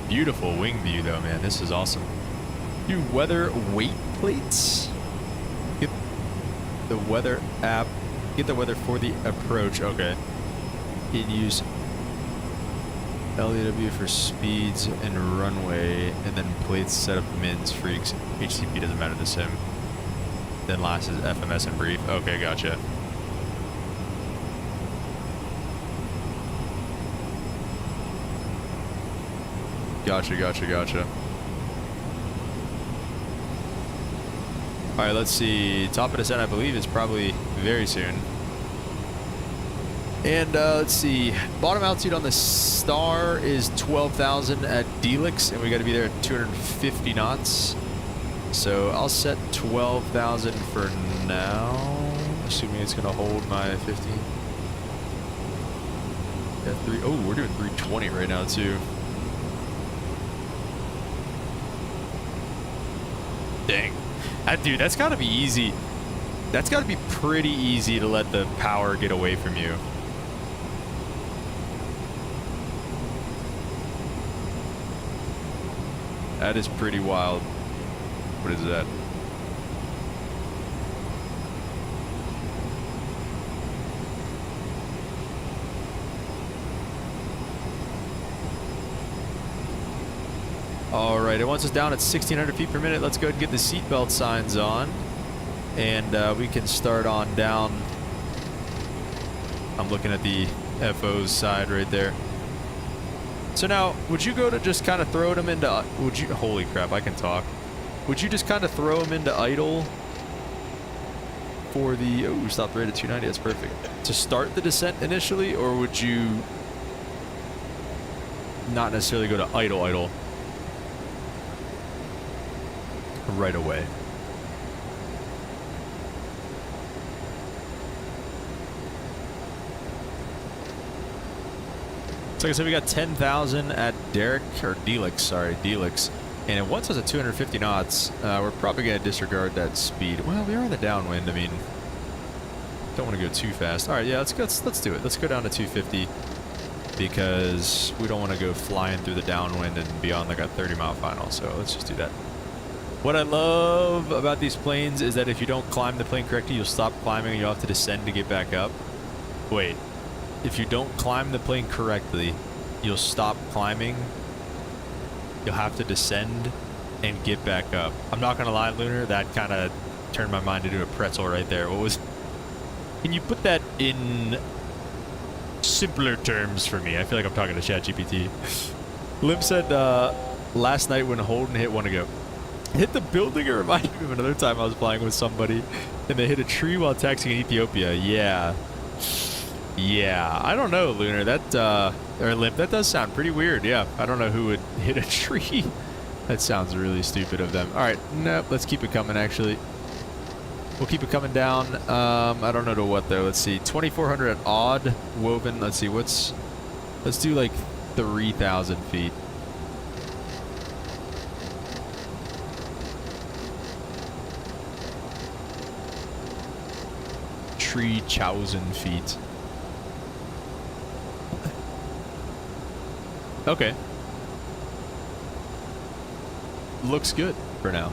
Beautiful wing view though, man. This is awesome. Do weather weight plates. Get the weather app. Get the weather for the approach. Okay. In use LEW for speeds and runway, and then plates set up mins for HCP doesn't matter to sim. Then last is FMS and brief. Okay, gotcha. Gotcha. Alright, let's see. Top of descent, I believe, is probably very soon. And let's see. Bottom altitude on the Star is 12,000 at Delix, and we got to be there at 250 knots. So I'll set 12,000 for now, assuming it's going to hold my 50. Yeah, oh, we're doing 320 right now, too. Dang. Dude, that's got to be easy. That's got to be pretty easy to let the power get away from you. That is pretty wild. What is that? All right, it wants us down at 1,600 feet per minute. Let's go ahead and get the seatbelt signs on, and we can start on down. I'm looking at the FO's side right there. So now, would you go to just kind of throw them into, holy crap, I can talk. Would you just kind of throw them into idle for the, oh, we stopped right at 290, that's perfect. To start the descent initially, or would you not necessarily go to idle right away? So like I said, we got 10,000 at Derek, or Delix, sorry, Delix. And it wants us at 250 knots. We're probably going to disregard that speed. Well, we are in the downwind. I mean, don't want to go too fast. All right, yeah, let's do it. Let's go down to 250 because we don't want to go flying through the downwind and be on like a 30-mile final. So let's just do that. What I love about these planes is that if you don't climb the plane correctly, you'll stop climbing and you'll have to descend to get back up. Wait, if you don't climb the plane correctly, you'll stop climbing. You'll have to descend and get back up. I'm not gonna lie, Lunar, that kind of turned my mind into a pretzel right there. What was... Can you put that in simpler terms for me? I feel like I'm talking to ChatGPT. Lim said last night when Holden hit one ago, hit the building. It reminded me of another time I was flying with somebody and they hit a tree while taxiing in Ethiopia. Yeah. Yeah. I don't know, Lunar. That, or Limp, that does sound pretty weird. Yeah. I don't know who would hit a tree. That sounds really stupid of them. All right. Nope. Let's keep it coming, actually. We'll keep it coming down. I don't know to what, though. Let's see. 2,400 at odd woven. Let's see. Let's do like 3,000 feet. Tree 1,000 feet. Okay. Looks good for now.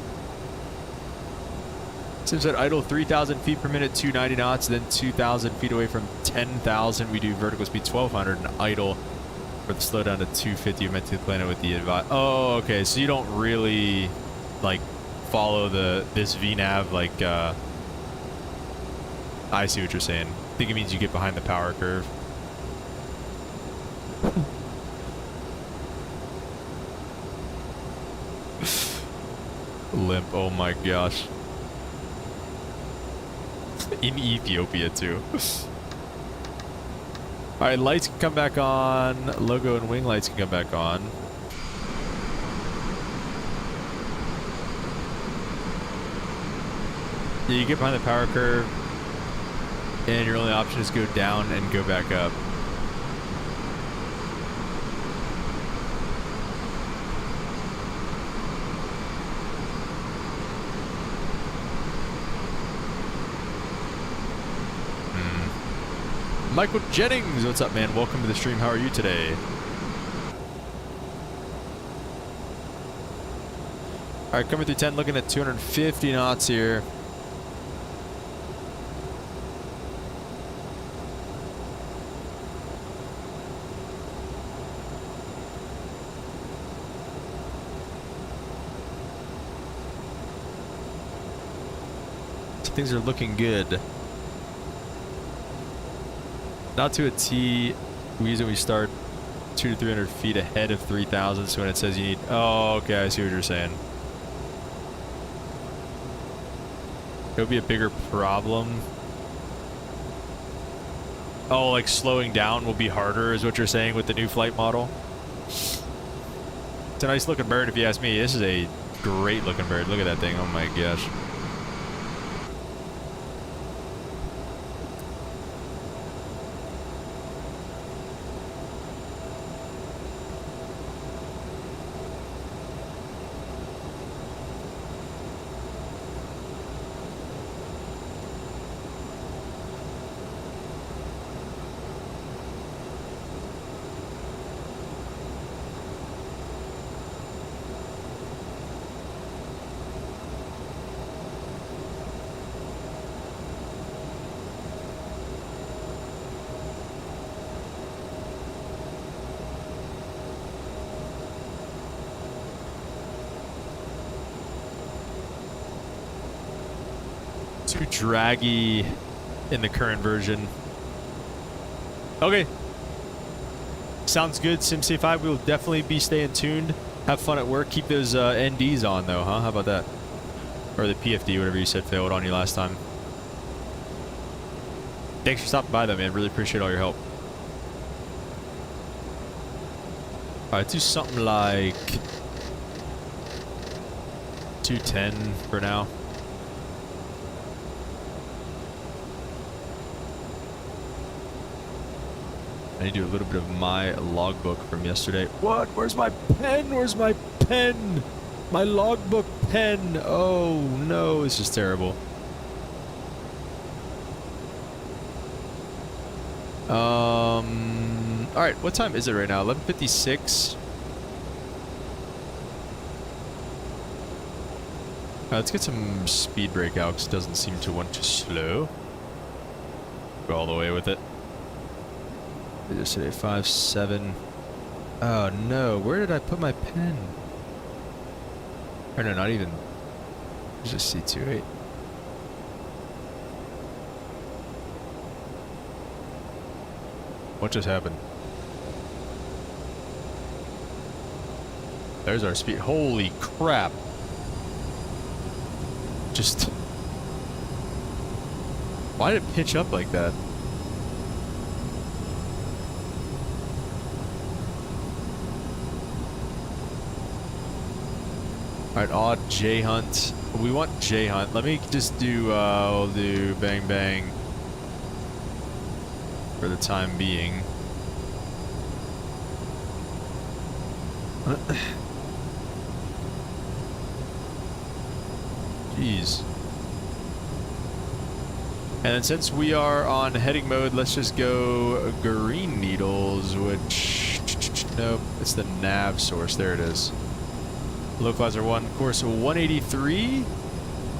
Seems that idle 3,000 feet per minute, 290 knots, then 2,000 feet away from 10,000. We do vertical speed 1,200 and idle for the slowdown to 250. Meant to the planet with the advice. Oh, okay. So you don't really like follow this VNAV like. I see what you're saying. I think it means you get behind the power curve. Limp, oh my gosh. In Ethiopia too. Alright, lights can come back on. Logo and wing lights can come back on. Yeah, you get behind the power curve and your only option is go down and go back up. Michael Jennings, what's up, man? Welcome to the stream. How are you today? All right, coming through 10, looking at 250 knots here. Things are looking good. Not to a T. We usually start 200 to 300 feet ahead of 3,000. So when it says you need, oh, okay, I see what you're saying. It would be a bigger problem. Oh, like slowing down will be harder, is what you're saying with the new flight model. It's a nice looking bird, if you ask me. This is a great looking bird. Look at that thing. Oh my gosh. Too draggy in the current version. Okay. Sounds good, SimC5. We will definitely be staying tuned. Have fun at work. Keep those NDs on, though, huh? How about that? Or the PFD, whatever you said failed on you last time. Thanks for stopping by, though, man. Really appreciate all your help. All right, do something like 210 for now. I need to do a little bit of my logbook from yesterday. What? Where's my pen? Where's my pen? My logbook pen. Oh no, this is terrible. All right, what time is it right now? 11:56. Let's get some speed brake out because it doesn't seem to want to slow. Go all the way with it. We just hit a 5.7. Oh no, where did I put my pen? Or no, not even. It's just C28. What just happened? There's our speed. Holy crap. Just... Why did it pitch up like that? Alright, odd J hunt. We want J hunt. Let me just do, we'll do bang bang for the time being. Jeez. And then since we are on heading mode, let's just go green needles, which... Nope, it's the nav source. There it is. Localizer 1, course 183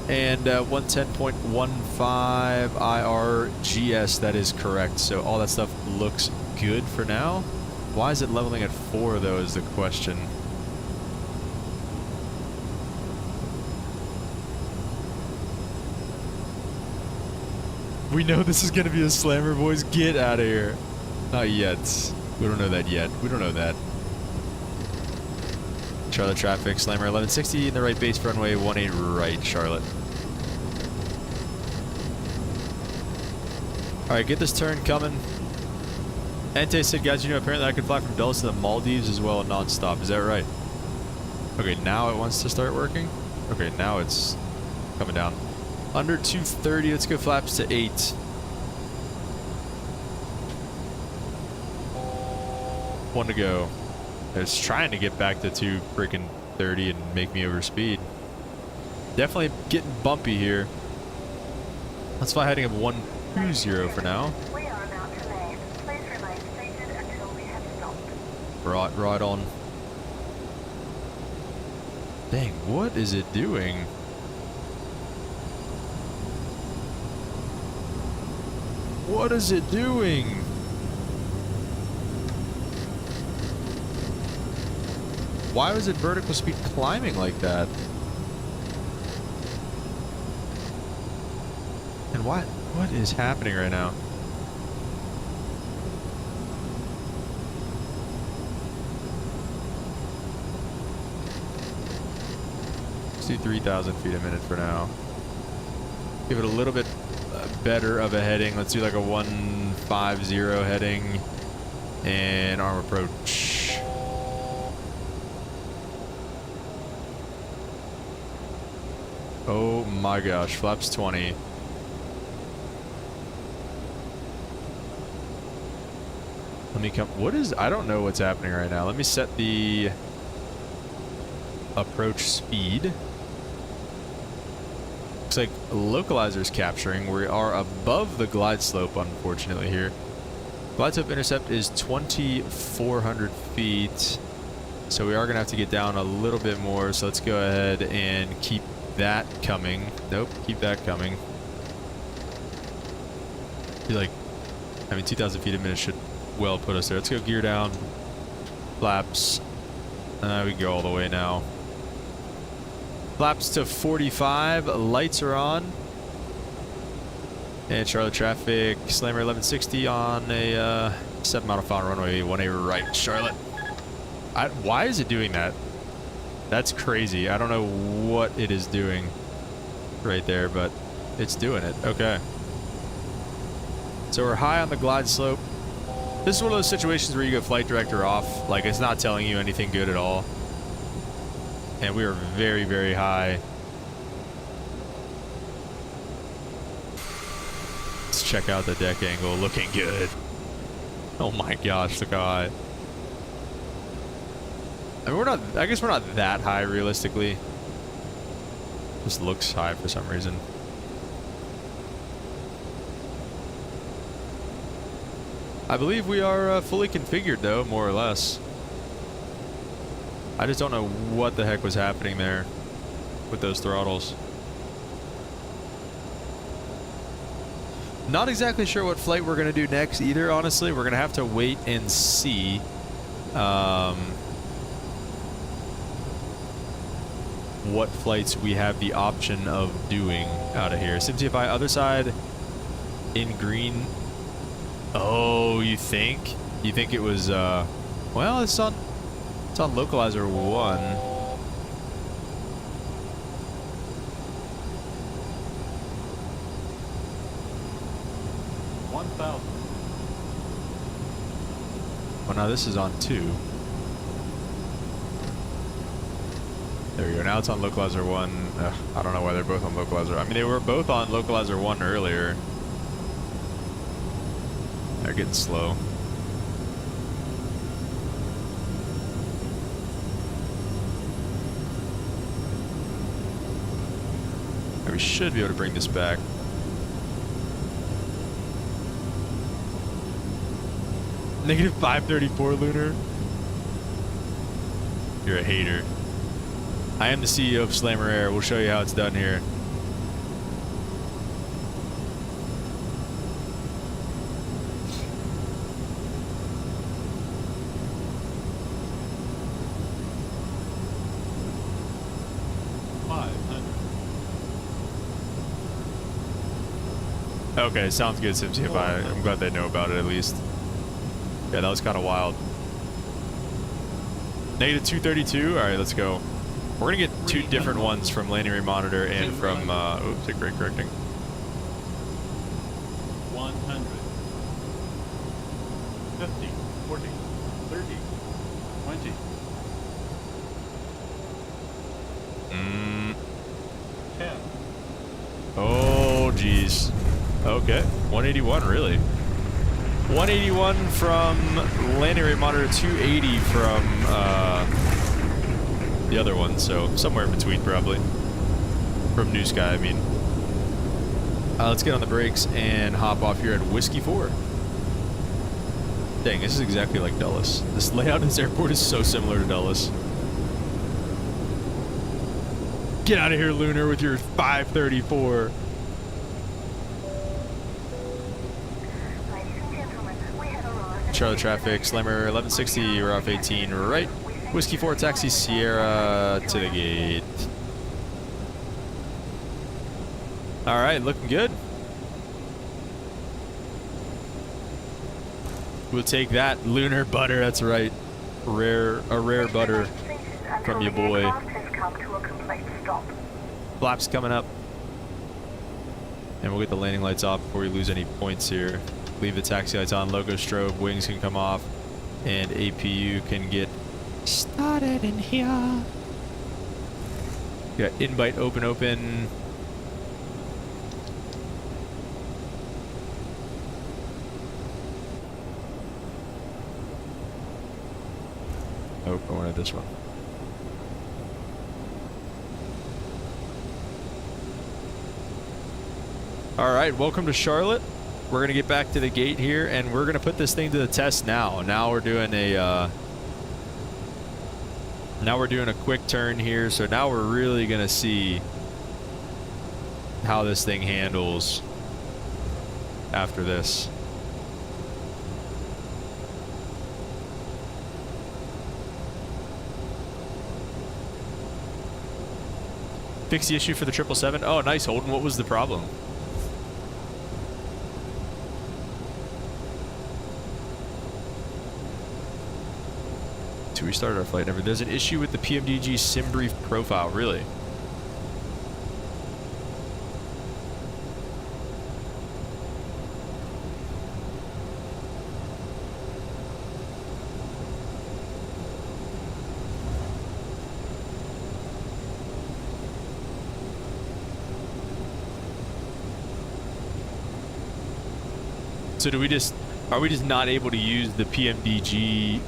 and 110.15 IRGS. That is correct. So all that stuff looks good for now. Why is it leveling at 4 though is the question. We know this is going to be a slammer, boys. Get out of here. Not yet. We don't know that yet. We don't know that. Charlotte traffic, slammer 1160 in the right base, runway 18 right, Charlotte. Alright, get this turn coming. Ente said, guys, you know, apparently I can fly from Dulles to the Maldives as well non-stop. Is that right? Okay, now it wants to start working. Okay, now it's coming down. Under 230, let's go flaps to 8. One to go. It's trying to get back to 230 and make me overspeed. Definitely getting bumpy here. Let's fly heading of 120 for now. We are about to land. Please remain seated until we have stopped. Right on. Dang, what is it doing? What is it doing? Why was it vertical speed climbing like that? And what is happening right now? Let's do 3,000 feet a minute for now. Give it a little bit better of a heading. Let's do like a 150 heading and arm approach. Oh my gosh, flaps 20. Let me come, what is, I don't know what's happening right now. Let me set the approach speed. Looks like localizer's capturing. We are above the glide slope, unfortunately, here. Glide slope intercept is 2,400 feet. So we are going to have to get down a little bit more. So let's go ahead and keep that coming. Nope, keep that coming. Be like, I mean, 2,000 feet a minute should well put us there. Let's go gear down. Flaps. We go all the way now. Flaps to 45. Lights are on. And Charlotte traffic. Slammer 1160 on a 7 mile final runway 18 right, Charlotte. Why is it doing that? That's crazy. I don't know what it is doing right there, but it's doing it. Okay. So we're high on the glide slope. This is one of those situations where you go flight director off. Like, it's not telling you anything good at all. And we are very, very high. Let's check out the deck angle. Looking good. Oh my gosh, look how high. I mean, we're not, I guess we're not that high realistically. Just looks high for some reason. I believe we are fully configured though, more or less. I just don't know what the heck was happening there with those throttles. Not exactly sure what flight we're going to do next either, honestly. We're going to have to wait and see. What flights we have the option of doing out of here. SimCFI other side in green. Oh, you think? You think it was, well, it's on localizer 1. 1,000. Well, now this is on 2. There we go. Now it's on localizer 1. I don't know why they're both on localizer. I mean, they were both on localizer 1 earlier. They're getting slow. We should be able to bring this back. Negative 534 lunar. You're a hater. I am the CEO of Slammer Air. We'll show you how it's done here. Okay, sounds good, SimCFI. I'm glad they know about it at least. Yeah, that was kind of wild. Negative 232. All right, let's go. We're gonna get 2 different ones from landing rate monitor and from. Oops, take brake correcting. 100. 50, 40, 30, 20. 10. Oh, geez. Okay, 181, really. 181 from landing rate monitor, 280 from the other one, so somewhere in between probably. From New Sky, I mean. Let's get on the brakes and hop off here at Whiskey 4. Dang, this is exactly like Dulles. This layout in this airport is so similar to Dulles. Get out of here, Lunar, with your 534. Charlie traffic, Slammer 1160, we're off 18 right. Whiskey 4, taxi Sierra to the gate. Alright, looking good. We'll take that, Lunar butter, that's right. A rare butter from your boy. Flaps coming up. And we'll get the landing lights off before we lose any points here. Leave the taxi lights on, logo strobe, wings can come off, and APU can get started in here. Got invite open. Oh, I wanted this one. All right, welcome to Charlotte. We're gonna get back to the gate here, and we're gonna put this thing to the test now. Now we're doing a quick turn here, so now we're really gonna see how this thing handles after this. Fix the issue for the 777. Oh, nice, Holden. What was the problem? We started our flight never. There's an issue with the PMDG sim brief profile, really. So do we just Are we just not able to use the PMDG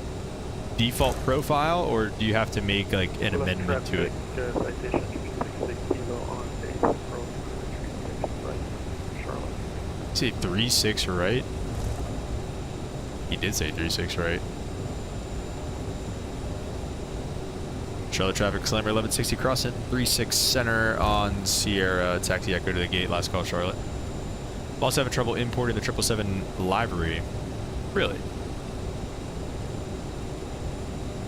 default profile, or do you have to make like an amendment to it? Citation 360 kilo on base approach 36 right, Charlotte. Say 36 right? He did say 36 right. Charlotte traffic, Slammer 1160 crossing 36 center on Sierra, taxi echo to the gate, last call Charlotte. Also having trouble importing the 777 livery. Really?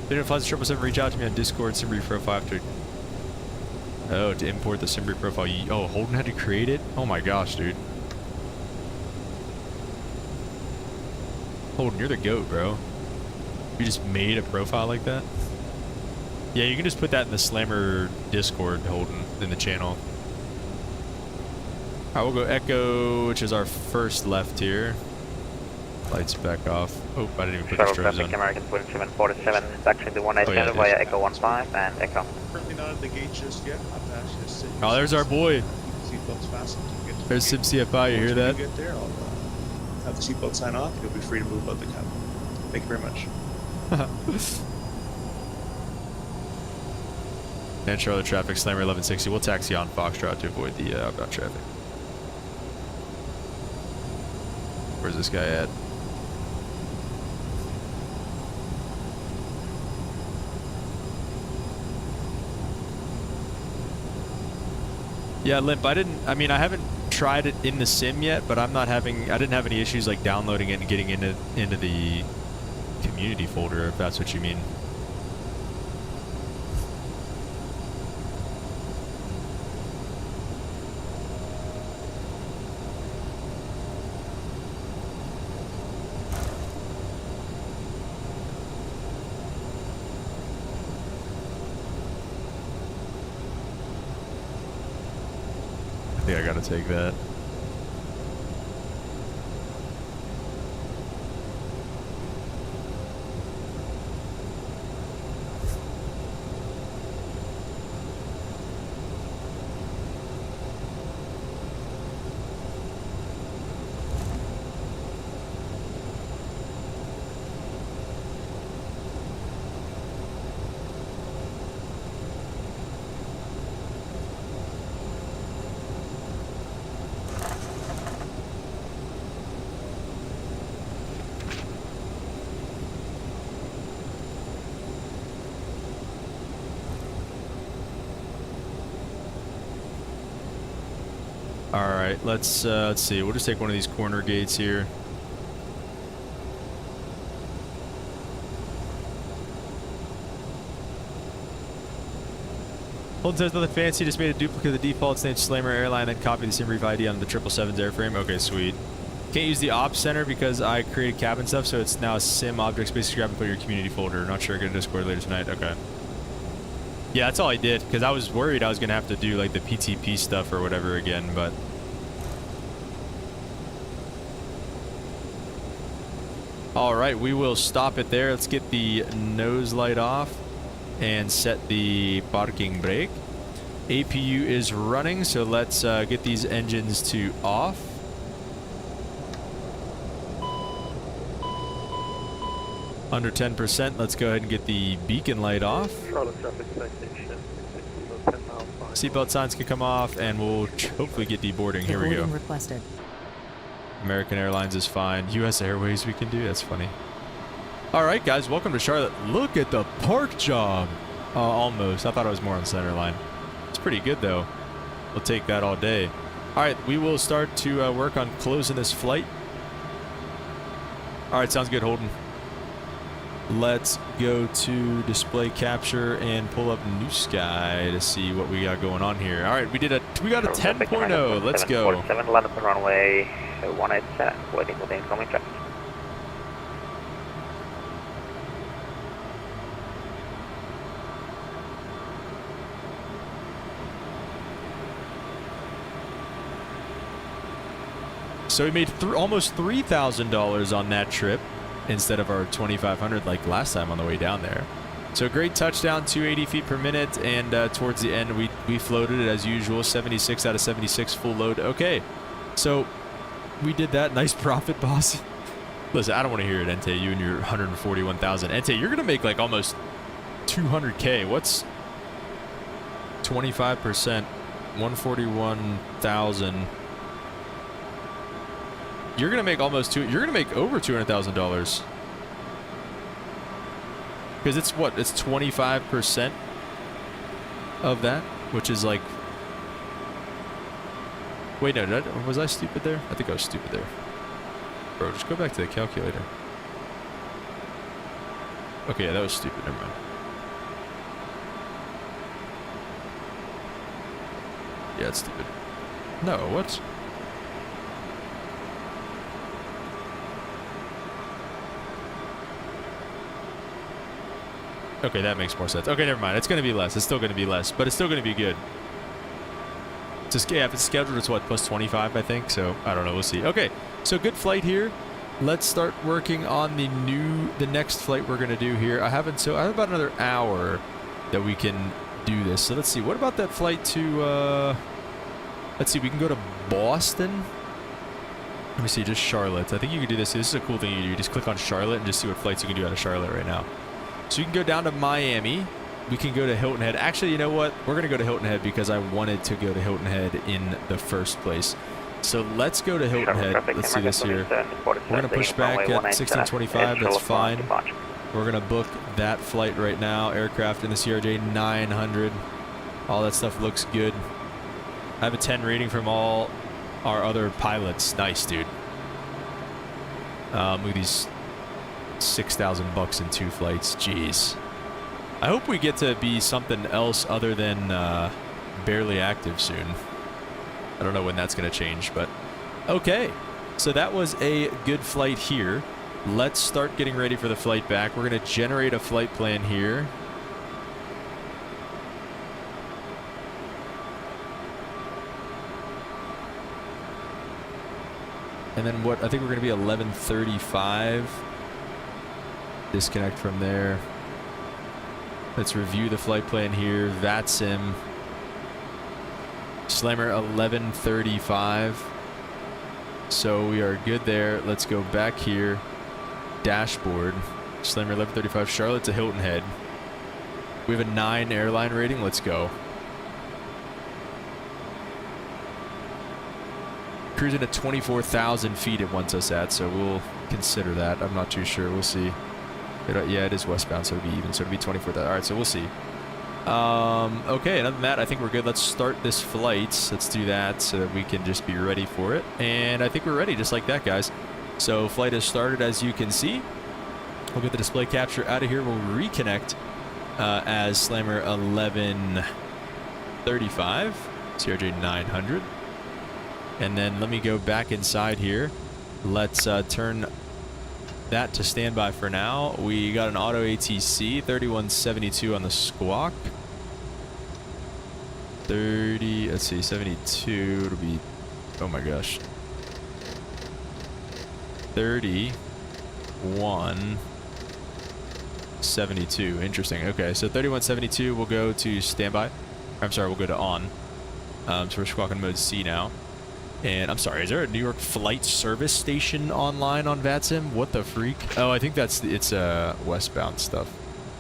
They didn't fly the 777, reach out to me on Discord, Simbri profile after. Oh, to import the Simbri profile. Oh, Holden had to create it? Oh my gosh, dude. Holden, you're the GOAT, bro. You just made a profile like that? Yeah, you can just put that in the Slammer Discord, Holden, in the channel. Alright, we'll go Echo, which is our first left here. Lights back off. Oh, I didn't even put the strobe zone. American 4747 is actually the one I sent via Echo 15 and Echo. Currently not at the gate just yet. I'm actually just sitting. Oh, there's our boy. Seatbelts fastened. There's Sim CFI, you hear that? Get there, I'll have the seatbelt sign off. You'll be free to move out the cabin. Thank you very much. And Charlotte traffic, Slammer 1160. We'll taxi on Foxtrot to avoid the outbound traffic. Where's this guy at? Yeah, Limp, I haven't tried it in the sim yet, but I didn't have any issues like downloading it and getting into the community folder, if that's what you mean. I think I gotta take that. Alright, let's see. We'll just take one of these corner gates here. Holden says nothing fancy, just made a duplicate of the default named Slammer Airline, then copied the sim brief ID on the 777's airframe. Okay, sweet. Can't use the ops center because I created cabin stuff, so it's now a sim object space to grab and put in your community folder. Not sure, get a Discord later tonight. Okay. Yeah, that's all I did, because I was worried I was going to have to do like the PTP stuff or whatever again, but... Alright, we will stop it there. Let's get the nose light off and set the parking brake. APU is running, so let's get these engines to off. Under 10%, let's go ahead and get the beacon light off. Charlotte traffic citation 10 miles by. Seatbelt signs can come off, and we'll hopefully get deboarding. Here we go. Requested. American Airlines is fine. US Airways we can do. That's funny. All right, guys, welcome to Charlotte. Look at the park job. Almost. I thought it was more on center line. It's pretty good, though. We'll take that all day. All right, we will start to work on closing this flight. All right, sounds good, Holden. Let's go to display capture and pull up New Sky to see what we got going on here. All right, we got a 10.0. Let's go. 7 land up the runway 187, waiting for the incoming traffic. So we made almost $3,000 on that trip instead of our $2,500 like last time on the way down there. So great touchdown, 280 feet per minute, and towards the end we floated it as usual, 76 out of 76 full load. Okay, so we did that. Nice profit, boss. Listen, I don't want to hear it, Entei. You and your 141,000. Entei, you're gonna make like almost 200K. What's 25%? 141,000. You're gonna make almost two. You're gonna make over $200,000. Because it's what? It's 25% of that, which is like. Wait, no, was I stupid there? I think I was stupid there. Bro, just go back to the calculator. Okay, yeah, that was stupid. Never mind. Yeah, it's stupid. No, what? Okay, that makes more sense. Okay, never mind. It's going to be less. It's still going to be less, but it's still going to be good. Yeah, if it's scheduled, it's what, plus 25, I think. So I don't know. We'll see. Okay, so good flight here. Let's start working on the next flight we're going to do here. I have about another hour that we can do this. So let's see. What about that flight to, let's see, we can go to Boston. Let me see, just Charlotte. I think you can do this. This is a cool thing you do. You just click on Charlotte and just see what flights you can do out of Charlotte right now. So you can go down to Miami. We can go to Hilton Head. Actually, you know what? We're going to go to Hilton Head because I wanted to go to Hilton Head in the first place. So let's go to Hilton Head. Let's do this here. We're going to push back at 1625. That's fine. We're going to book that flight right now. Aircraft in the CRJ-900. All that stuff looks good. I have a 10 rating from all our other pilots. Nice, dude. Look at these $6,000 in 2 flights. Jeez. I hope we get to be something else other than barely active soon. I don't know when that's going to change, but okay. So that was a good flight here. Let's start getting ready for the flight back. We're going to generate a flight plan here. And then what? I think we're going to be 11:35. Disconnect from there. Let's review the flight plan here. VATSIM. Slammer 11:35. So we are good there. Let's go back here. Dashboard. Slammer 11:35. Charlotte to Hilton Head. We have a 9 airline rating. Let's go. Cruising at 24,000 feet it wants us at, so we'll consider that. I'm not too sure. We'll see. Yeah, it is westbound, so it'll be even. So it'll be 24,000. All right, so we'll see. Okay, and other than that, I think we're good. Let's start this flight. Let's do that so that we can just be ready for it. And I think we're ready, just like that, guys. So flight has started, as you can see. We'll get the display capture out of here. We'll reconnect as Slammer 11:35, CRJ-900. And then let me go back inside here. Let's turn that to standby for now. We got an auto ATC, 3172 on the squawk. 30, let's see, 72, it'll be, oh my gosh. 3172, interesting. Okay, so 3172 will go to standby. I'm sorry, we'll go to on. So we're squawking mode C now. And I'm sorry, is there a New York flight service station online on VATSIM? What the freak? Oh, I think it's westbound stuff.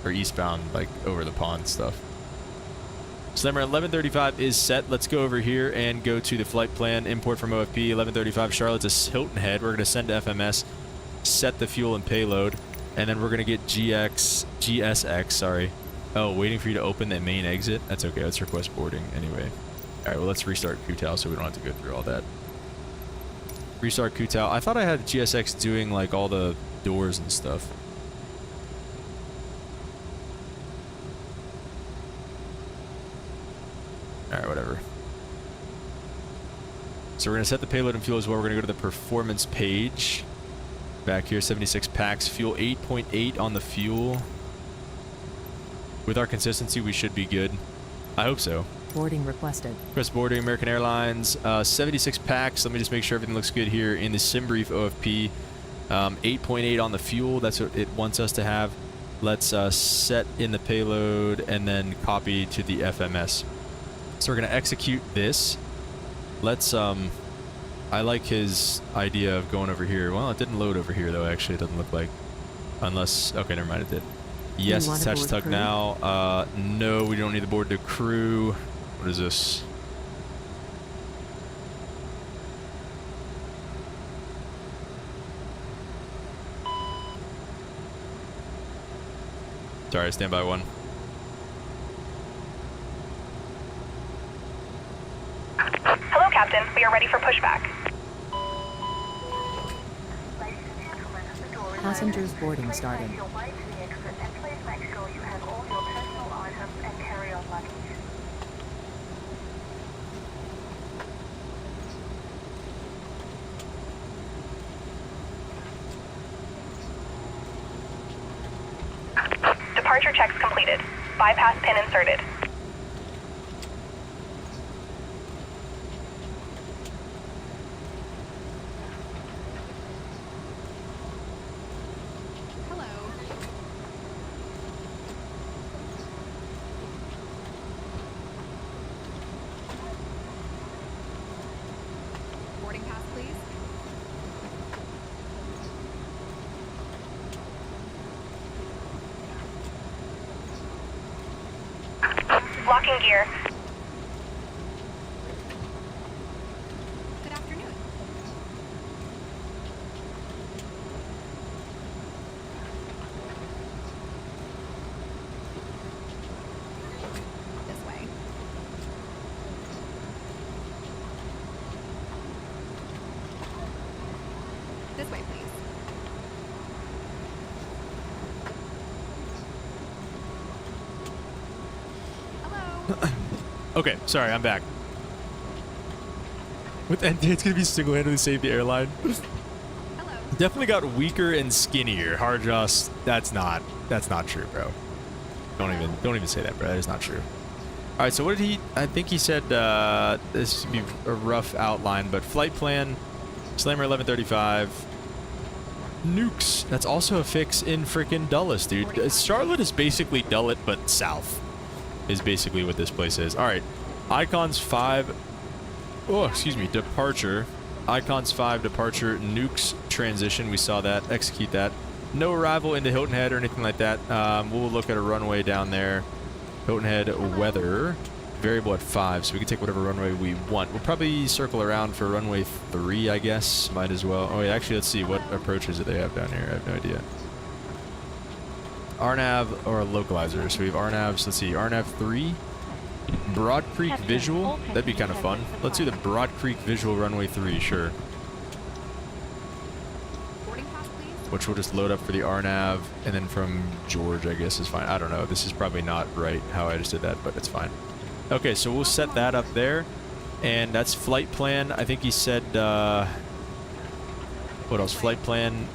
Or eastbound, like over the pond stuff. Slammer 11:35 is set. Let's go over here and go to the flight plan. Import from OFP, 11:35 Charlotte to Hilton Head. We're going to send to FMS, set the fuel and payload, and then we're going to get GSX, sorry. Oh, waiting for you to open the main exit? That's okay, let's request boarding anyway. Alright, well, let's restart QTAL so we don't have to go through all that. Restart QTAL. I thought I had GSX doing, like, all the doors and stuff. Alright, whatever. So we're going to set the payload and fuel as well. We're going to go to the performance page. Back here, 76 packs. Fuel 8.8 on the fuel. With our consistency, we should be good. I hope so. Boarding requested. Press boarding, American Airlines. 76 packs. Let me just make sure everything looks good here in the SimBrief OFP. 8.8 on the fuel. That's what it wants us to have. Let's set in the payload and then copy to the FMS. So we're going to execute this. Let's I like his idea of going over here. Well, it didn't load over here, though, actually. It doesn't look like. Unless... Okay, never mind, it did. Yes, want it's to attached board tug crew? now. No, we don't need the board to crew. What is this? Sorry, stand by one. Hello, Captain. We are ready for pushback. Passengers boarding started. Your way to the exit and please make sure you have all your personal items and carry-on luggage. Departure checks completed. Bypass pin inserted. Boarding pass, please. Locking gear. Good afternoon. This way. This way, please. Hello. Okay, sorry, I'm back. With NT, it's gonna be single-handedly save the airline. Hello. Definitely got weaker and skinnier. Hard Joss, that's not true, bro. Don't even say that, bro. That is not true. All right, so what did he? I think he said this would be a rough outline, but flight plan, Slammer 1135, nukes. That's also a fix in freaking Dulles, dude. Charlotte is basically Dulles, but south. Is basically what this place is. All right, Icons 5. Oh, excuse me. Departure. Icons 5 departure. Nukes transition. We saw that. Execute that. No arrival into Hilton Head or anything like that. We'll look at a runway down there. Hilton Head weather. Variable at 5, so we can take whatever runway we want. We'll probably circle around for runway 3, I guess. Might as well. Oh, yeah, actually, let's see. What approaches do they have down here? I have no idea. RNAV or localizer. So we have RNAVs. Let's see. RNAV 3. Broad Creek visual. That'd be kind of fun. Let's do the Broad Creek visual runway 3. Sure. Boarding pass, please. Which we'll just load up for the RNAV, and then from George, I guess, is fine. I don't know. This is probably not right how I just did that, but it's fine. Okay, so we'll set that up there, and that's flight plan. I think he said, what else? Flight plan,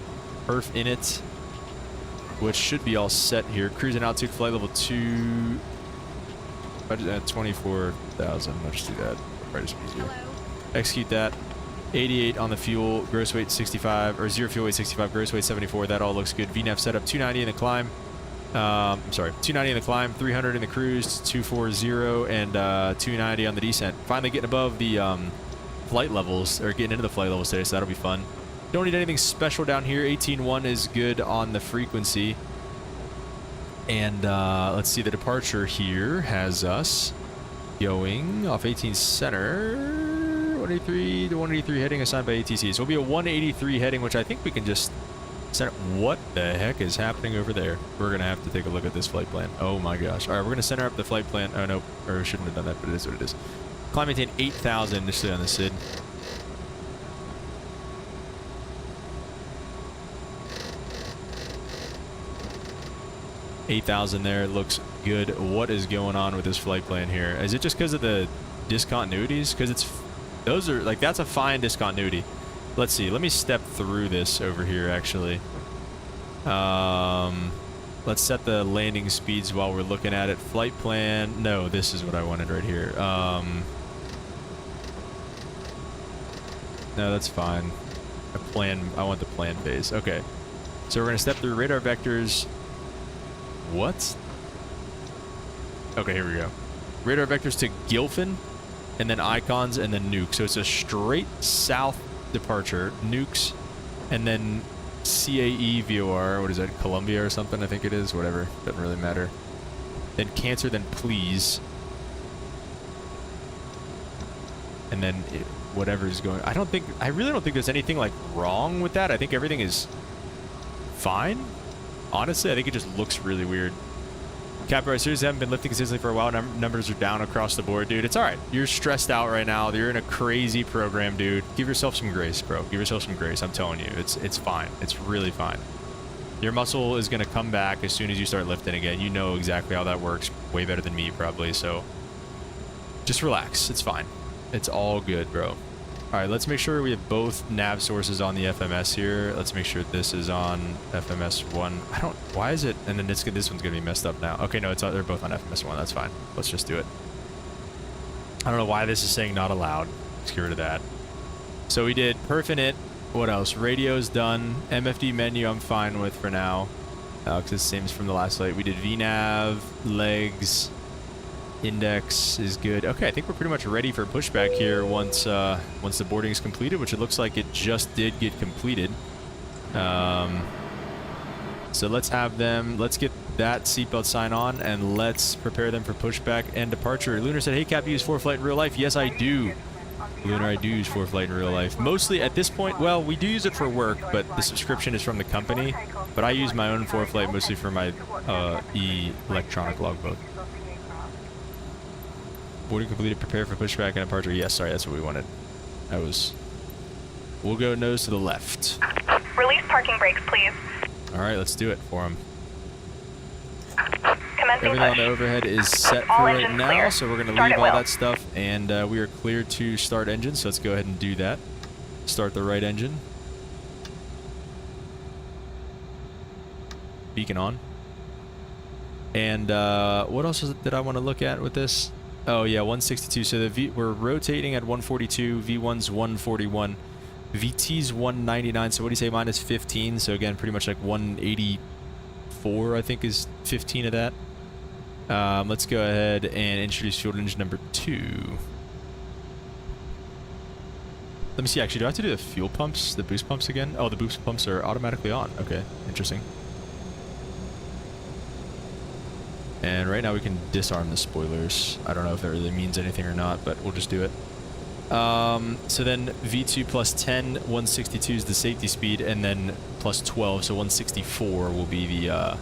perf in it, which should be all set here. Cruising altitude, flight level 2, 24,000. I'll just do that. Probably just easier. Hello. Execute that. 88 on the fuel, gross weight 65, or zero fuel weight 65, gross weight 74. That all looks good. VNAV setup 290 in the climb. Sorry, 290 in the climb, 300 in the cruise, 240, and 290 on the descent. Finally getting above the flight levels, or getting into the flight levels today, so that'll be fun. Don't need anything special down here. 18.1 is good on the frequency. And let's see, the departure here has us going off 18 center. 183 to 183 heading assigned by ATC. So it'll be a 183 heading, which I think we can just center. What the heck is happening over there? We're going to have to take a look at this flight plan. Oh my gosh. All right, we're going to center up the flight plan. Oh, no, or we shouldn't have done that, but it is what it is. Climb maintain 8,000 initially on the SID. $8,000 there. Looks good. What is going on with this flight plan here? Is it just because of the discontinuities? Because it's... Those are, like, that's a fine discontinuity. Let's see. Let me step through this over here, actually. Let's set the landing speeds while we're looking at it. Flight plan. No, this is what I wanted right here. No, that's fine. I want the plan phase. Okay. So we're going to step through radar vectors. What? Okay, here we go. Radar vectors to Gilfin. and then icons, and then nukes. So it's a straight south departure, nukes, and then CAE VOR, what is that, Columbia or something, I think it is, whatever, doesn't really matter. Then cancel, then please. And then whatever is going, I really don't think there's anything like wrong with that. I think everything is fine. Honestly, I think it just looks really weird. Capra, I seriously haven't been lifting consistently for a while. Numbers are down across the board, dude. It's all right. You're stressed out right now. You're in a crazy program, dude. Give yourself some grace, bro. Give yourself some grace. I'm telling you, it's fine. It's really fine. Your muscle is going to come back as soon as you start lifting again. You know exactly how that works way better than me, probably. So just relax. It's fine. It's all good, bro. All right, let's make sure we have both nav sources on the FMS here. Let's make sure this is on FMS 1. Why is it? And then this one's going to be messed up now. Okay, no, they're both on FMS 1. That's fine. Let's just do it. I don't know why this is saying not allowed. Let's get rid of that. So we did perf init. What else? Radio's done. MFD menu I'm fine with for now. Because it's the same as from the last flight. We did VNAV, legs, index is good. Okay, I think we're pretty much ready for pushback here once the boarding is completed, which it looks like it just did get completed. So let's have them, let's get that seatbelt sign on, and let's prepare them for pushback and departure. Lunar said, hey Cap, you use ForeFlight in real life? Yes, I do. Lunar, I do use ForeFlight in real life. Mostly at this point, well, we do use it for work, but the subscription is from the company. But I use my own ForeFlight mostly for my electronic logbook. Boarding completed, prepare for pushback and departure. Yes, sorry, that's what we wanted. We'll go nose to the left. Release parking brakes, please. All right, let's do it for him. Commencing Everything on the overhead is set for All right engines now, clear. so we're going to Start leave at all will. that stuff, and we are clear to start engine, so let's go ahead and do that. Start the right engine. Beacon on. And what else did I want to look at with this? Oh yeah, 162. So we're rotating at 142. V1's 141. VT's 199. So what do you say? Minus 15. So again, pretty much like 184. I think is 15 of that. Let's go ahead and introduce fuel engine number 2. Let me see. Actually, do I have to do the fuel pumps, the boost pumps again? Oh, the boost pumps are automatically on. Okay, interesting. And right now we can disarm the spoilers. I don't know if that really means anything or not, but we'll just do it. So then V2 plus 10, 162 is the safety speed, and then plus 12, so 164 will be the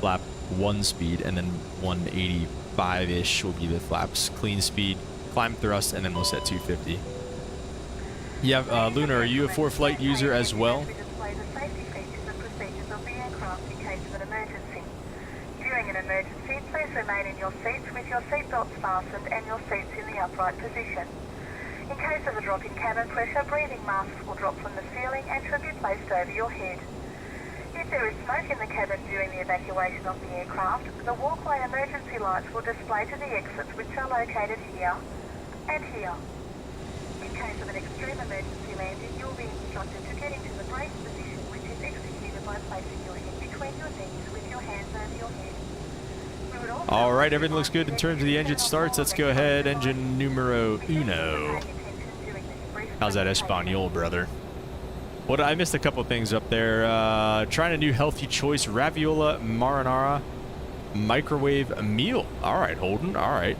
flap 1 speed, and then 185-ish will be the flaps clean speed, climb thrust, and then we'll set 250. Yeah, Lunar, are you a ForeFlight user as well? During an emergency, please remain in your seats with your seatbelts fastened and your seats in the upright position. In case of a drop in cabin pressure, breathing masks will drop from the ceiling and should be placed over your head. If there is smoke in the cabin during the evacuation of the aircraft, the walkway emergency lights will display to the exits, which are located here and here. In case of an extreme emergency landing, you will be instructed to get into the brace position, which is executed by placing your head between your knees with your hands over your head. All right, everything looks good in terms of the engine starts. Let's go ahead, engine numero uno. How's that Espanol, brother? What I missed a couple things up there. Trying a new healthy choice, raviola marinara microwave meal. All right, Holden. All right.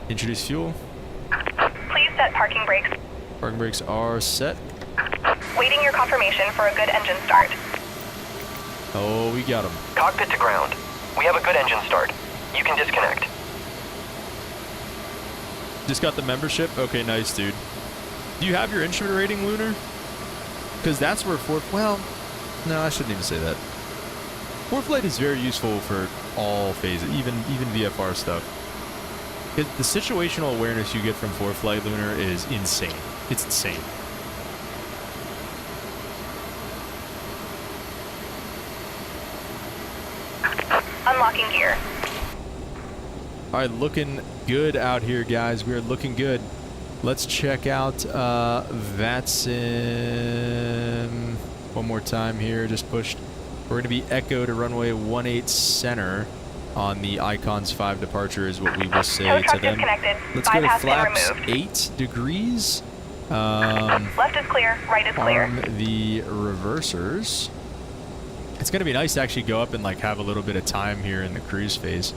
Introduce fuel. Please set parking brakes. Parking brakes are set. Waiting your confirmation for a good engine start. Oh, we got them. Cockpit to ground. We have a good engine start. You can disconnect. Just got the membership? Okay, nice, dude. Do you have your instrument rating, Lunar? Because that's where well, no, I shouldn't even say that. ForeFlight is very useful for all phases, even VFR stuff. The situational awareness you get from ForeFlight, Lunar, is insane. It's insane. Unlocking gear. All right, looking good out here, guys. We are looking good. Let's check out VATSIM one more time here. Just pushed. We're going to be Echo to runway 18 center on the Icons 5 departure is what we will say to them. Let's go to flaps 8 degrees. Left is clear, right is clear. On the reversers. It's going to be nice to actually go up and like have a little bit of time here in the cruise phase.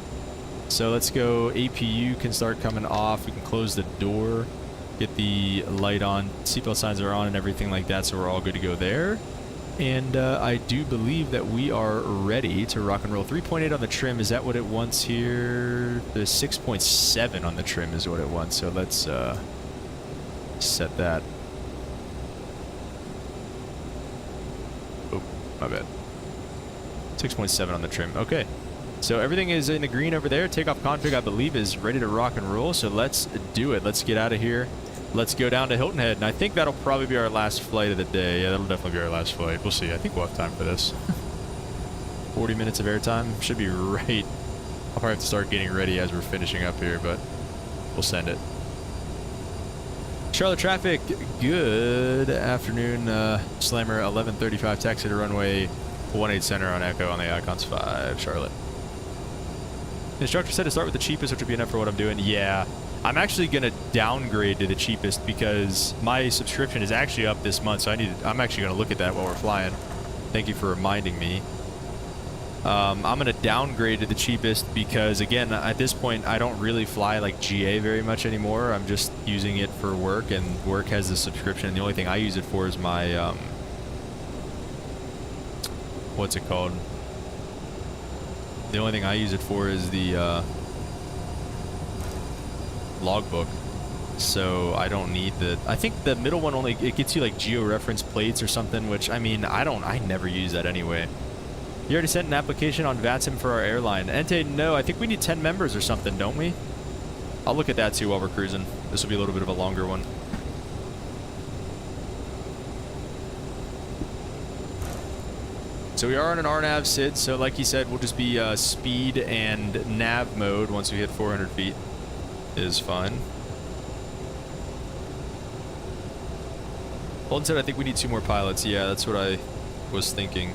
So let's go. APU can start coming off. We can close the door, get the light on, seatbelt signs are on and everything like that, so we're all good to go there. And I do believe that we are ready to rock and roll. 3.8 on the trim, is that what it wants here? The 6.7 on the trim is what it wants, so let's set that. Oh, my bad. 6.7 on the trim, okay. So everything is in the green over there. Takeoff config, I believe, is ready to rock and roll, so let's do it. Let's get out of here. Let's go down to Hilton Head, and I think that'll probably be our last flight of the day. Yeah, that'll definitely be our last flight. We'll see. I think we'll have time for this. 40 minutes of airtime. Should be right. I'll probably have to start getting ready as we're finishing up here, but we'll send it. Charlotte traffic, good afternoon. Slammer 1135, taxi to runway 18 center on Echo on the Icons 5, Charlotte. The instructor said to start with the cheapest, which would be enough for what I'm doing. Yeah. I'm actually going to downgrade to the cheapest because my subscription is actually up this month, so I'm actually going to look at that while we're flying. Thank you for reminding me. I'm going to downgrade to the cheapest because, again, at this point, I don't really fly like GA very much anymore. I'm just using it for work, and work has the subscription, and the only thing I use it for is my, what's it called? The only thing I use it for is the, logbook, so I don't need the. I think the middle one only it gets you like geo-reference plates or something, which I mean I never use that anyway. You already sent an application on VATSIM for our airline. Ente, no, I think we need 10 members or something, don't we? I'll look at that too while we're cruising. This will be a little bit of a longer one. So we are on an RNAV SID, so like he said, we'll just be speed and nav mode once we hit 400 feet. Is fine. Holden said I think we need 2 more pilots. Yeah, that's what I was thinking.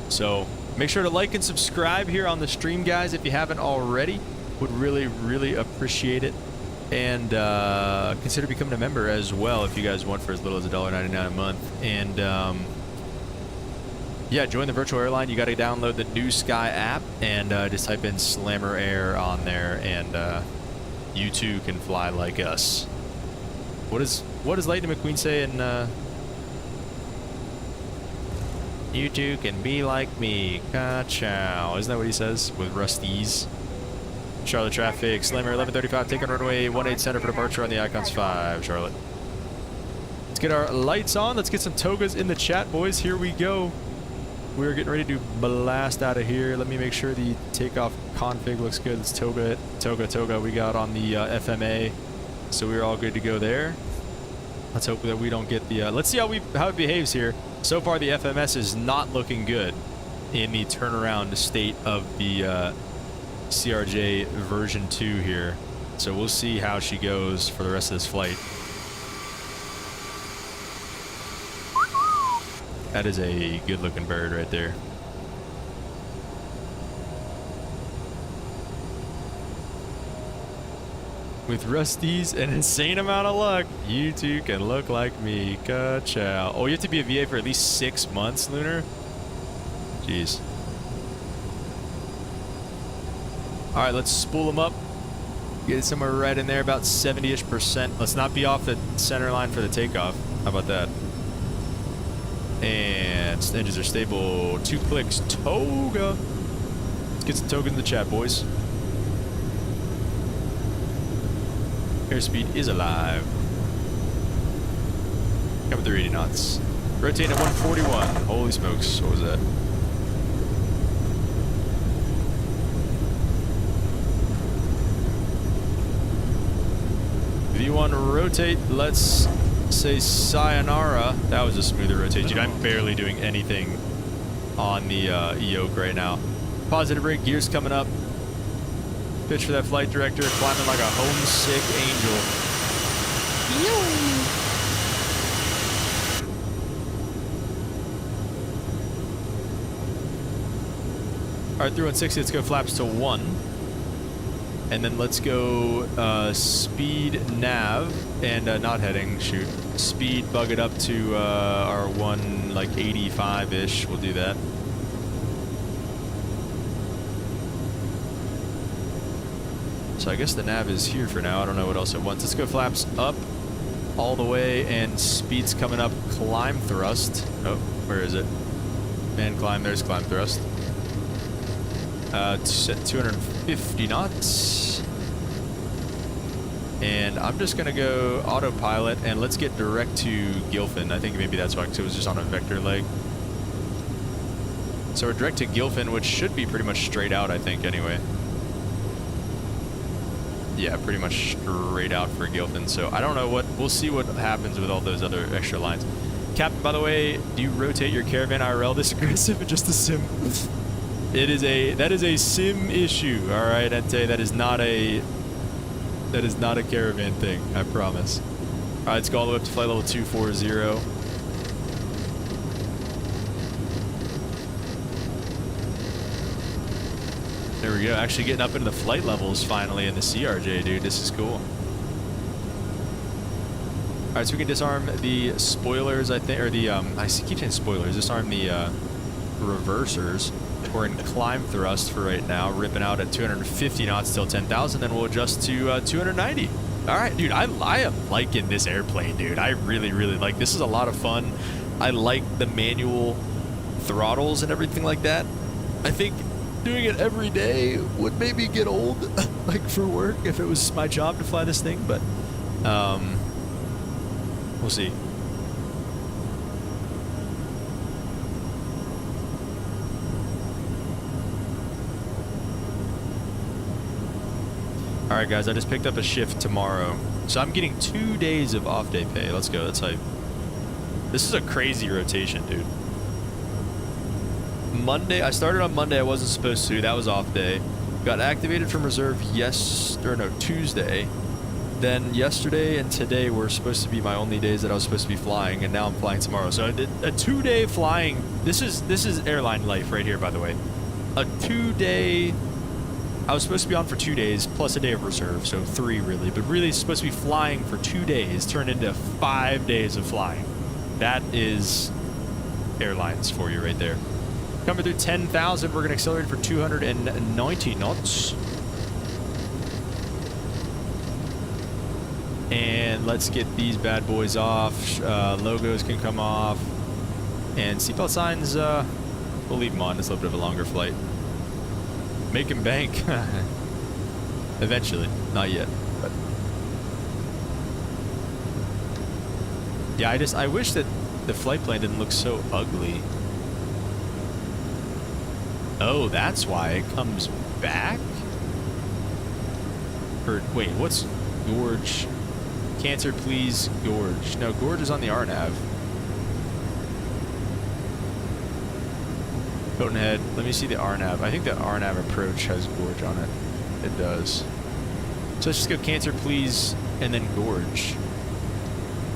So make sure to like and subscribe here on the stream, guys, if you haven't already. Would really, really appreciate it. And consider becoming a member as well if you guys want, for as little as $1.99 a month. And yeah, join the virtual airline. You got to download the New Sky app and just type in Slammer Air on there, and you too can fly like us. What does Lightning McQueen say in you two can be like me, ka-chow. Isn't that what he says with Rusty's? Charlotte traffic, Slammer 1135, taking runway 18 center for departure on the Icons 5, Charlotte. Let's get our lights on. Let's get some togas in the chat, boys. Here we go. We're getting ready to blast out of here. Let me make sure the takeoff config looks good. It's toga we got on the FMA. So we're all good to go there. Let's hope that we don't get the... let's see how it behaves here. So far, the FMS is not looking good in the turnaround state of the CRJ version 2 here. So we'll see how she goes for the rest of this flight. That is a good-looking bird right there. With Rusty's an insane amount of luck, you two can look like me. Ka-chow. Oh, you have to be a VA for at least 6 months, Lunar? Jeez. Alright, let's spool them up. Get it somewhere right in there, about 70-ish%. Let's not be off the center line for the takeoff. How about that? And engines are stable. 2 clicks. Toga. Let's get some togas in the chat, boys. Airspeed is alive. Coming through 80 knots. Rotating at 141. Holy smokes, what was that? V1 rotate. Let's say sayonara. That was a smoother rotate. Dude, I'm barely doing anything on the yoke right now. Positive rate, gears coming up. Pitch for that flight director, climbing like a homesick angel. Alright, 3160, let's go flaps to 1. And then let's go speed nav and not heading, shoot. Speed bug it up to our 1 like 85-ish. We'll do that. So I guess the nav is here for now. I don't know what else it wants. Let's go flaps up all the way and speed's coming up. Climb thrust. Oh, where is it? Man, climb. There's climb thrust. Set 250 knots. And I'm just going to go autopilot and let's get direct to Gilfin. I think maybe that's why, because it was just on a vector leg. So we're direct to Gilfin, which should be pretty much straight out, I think, anyway. Yeah, pretty much straight out for Gilfin. So I don't know what, we'll see what happens with all those other extra lines. Captain, by the way, do you rotate your caravan IRL this aggressive or just a sim? That is a sim issue, all right? I'd say that is not a caravan thing, I promise. All right, let's go all the way up to flight level 240. There we go, actually getting up into the flight levels finally in the CRJ, dude. This is cool. All right, so we can disarm the spoilers, I think, or the, I keep saying spoilers, disarm the reversers. We're in climb thrust for right now, ripping out at 250 knots till 10,000, then we'll adjust to 290. All right, dude, I am liking this airplane, dude. I really, really like, this is a lot of fun. I like the manual throttles and everything like that. I think doing it every day would maybe get old, like for work, if it was my job to fly this thing, but we'll see. Alright guys, I just picked up a shift tomorrow. So I'm getting 2 days of off day pay. Let's go, that's hype. This is a crazy rotation, dude. Monday, I started on Monday, I wasn't supposed to, that was off day. Got activated from reserve Tuesday. Then yesterday and today were supposed to be my only days that I was supposed to be flying, and now I'm flying tomorrow. So I did a 2-day flying. This is airline life right here, by the way. A 2-day, I was supposed to be on for 2 days, plus a day of reserve, so 3 really. But really supposed to be flying for 2 days, turned into 5 days of flying. That is airlines for you right there. Coming through 10,000, we're going to accelerate for 290 knots. And let's get these bad boys off. Logos can come off. And seatbelt signs, we'll leave them on. It's a little bit of a longer flight. Make him bank. Eventually. Not yet. But yeah, I wish that the flight plan didn't look so ugly. Oh, that's why it comes back? Or, wait, what's Gorge? Cancer, please, Gorge. No, Gorge is on the RNAV. Coatenhead, let me see the RNAV. I think the RNAV approach has Gorge on it. It does. So let's just go Cancer, please, and then Gorge.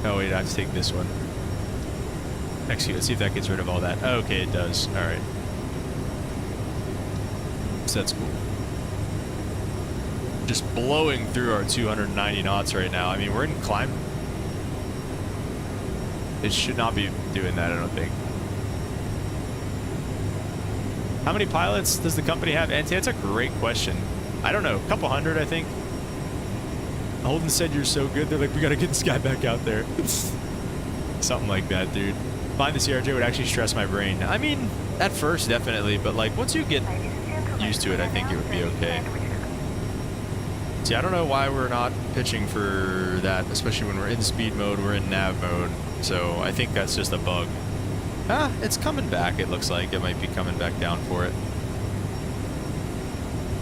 Oh, wait, I have to take this one. Actually, let's see if that gets rid of all that. Okay, it does. All right. So that's cool. Just blowing through our 290 knots right now. I mean, we're in climb. It should not be doing that, I don't think. How many pilots does the company have? And that's a great question. I don't know, a couple hundred, I think. Holden said you're so good. They're like, we gotta get this guy back out there. Something like that, dude. Flying the CRJ would actually stress my brain. I mean, at first, definitely, but like once you get used to it, I think it would be okay. See, I don't know why we're not pitching for that, especially when we're in speed mode, we're in nav mode. So I think that's just a bug. Ah, it's coming back, it looks like. It might be coming back down for it.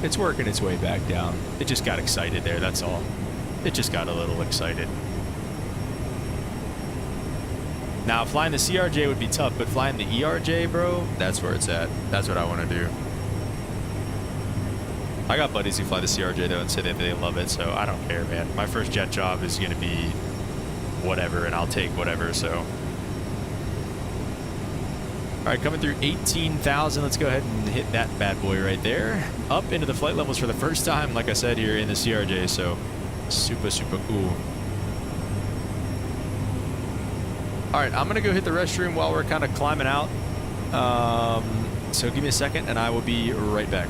It's working its way back down. It just got excited there, that's all. it just got a little excited. Now, flying the CRJ would be tough, but flying the ERJ, bro, that's where it's at. That's what I want to do. I got buddies who fly the CRJ, though, and say that they love it, so I don't care, man. My first jet job is going to be whatever, and I'll take whatever, so. All right, coming through 18,000. Let's go ahead and hit that bad boy right there. Up into the flight levels for the first time, like I said, here in the CRJ, so super, super cool. All right, I'm going to go hit the restroom while we're kind of climbing out. So give me a second, and I will be right back.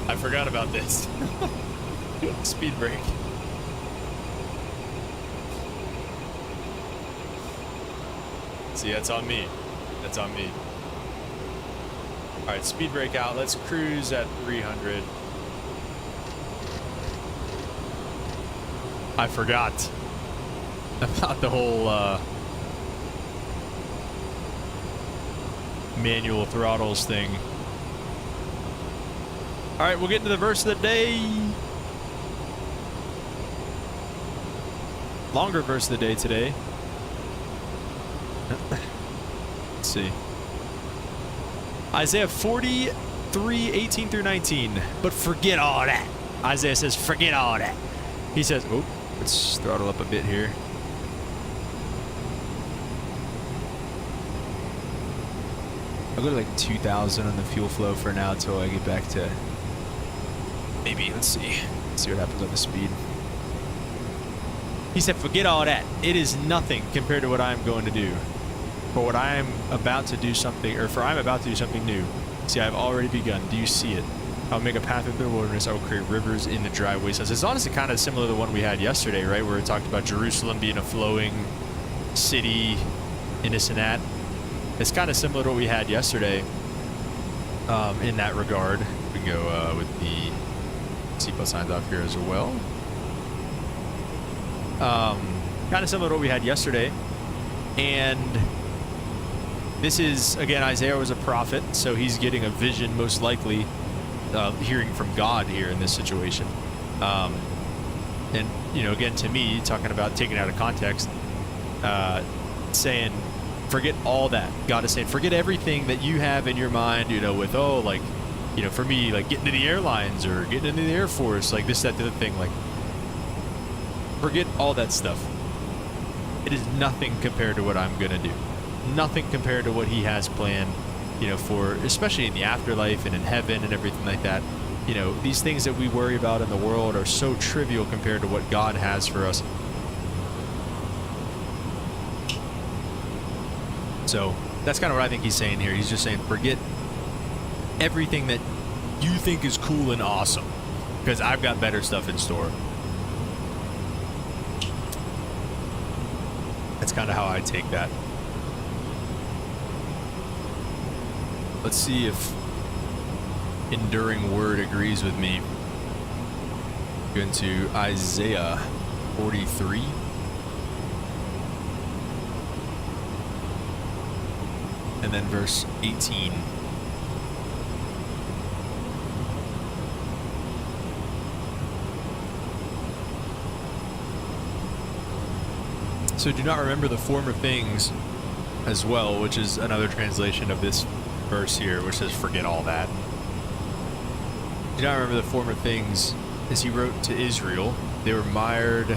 I forgot about this. Speed brake. See, that's on me. That's on me. All right, speed brake out. Let's cruise at 300. I forgot about the whole manual throttles thing. All right, we'll get into the verse of the day. Longer verse of the day today. Let's see. Isaiah 43, 18 through 19. But forget all that. Isaiah says, forget all that. He says, oh, let's throttle up a bit here. I'll go to like 2,000 on the fuel flow for now until I get back to maybe, let's see what happens on the speed. He said, forget all that. It is nothing compared to what I'm going to do. For what I am about to do something, or for I'm about to do something new. See, I've already begun. Do you see it? I'll make a path through the wilderness. I will create rivers in the dry wastelands. It's honestly kind of similar to the one we had yesterday, right? Where it talked about Jerusalem being a flowing city, and this and that. It's kind of similar to what we had yesterday in that regard. We can go with the seatbelt signs off here as well. Kind of similar to what we had yesterday. And this is, again, Isaiah was a prophet, so he's getting a vision, most likely, hearing from God here in this situation. And, you know, again, to me, talking about taking it out of context, saying, forget all that. God is saying, forget everything that you have in your mind, you know, with, oh, like, you know, for me, like getting into the airlines or getting into the Air Force, like this, that, the other thing, like, forget all that stuff. It is nothing compared to what I'm going to do. Nothing compared to what he has planned, you know, for, especially in the afterlife and in heaven and everything like that. You know, these things that we worry about in the world are so trivial compared to what God has for us. So that's kind of what I think he's saying here. He's just saying, forget everything that you think is cool and awesome, because I've got better stuff in store. That's kind of how I take that. Let's see if Enduring Word agrees with me. Going to Isaiah 43. And then verse 18. So do not remember the former things as well, which is another translation of this verse here, which says forget all that. Do not remember the former things as he wrote to Israel. They were mired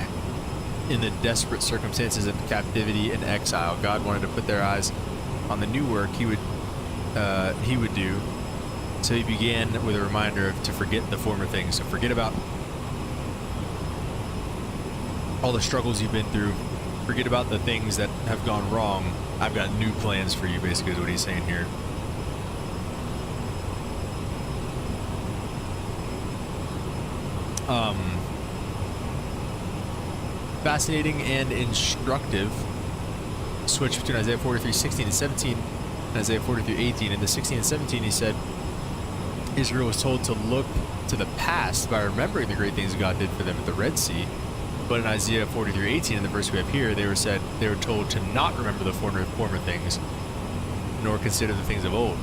in the desperate circumstances of captivity and exile. God wanted to put their eyes on the new work he would do. So he began with a reminder to forget the former things. So forget about all the struggles you've been through. Forget about the things that have gone wrong. I've got new plans for you, basically is what he's saying here. Fascinating and instructive switch between Isaiah 43, 16 and 17 and Isaiah 43, 18. In the 16 and 17, he said Israel was told to look to the past by remembering the great things God did for them at the Red Sea. But in Isaiah 43, 18, in the verse we have here, they were told to not remember the former things, nor consider the things of old.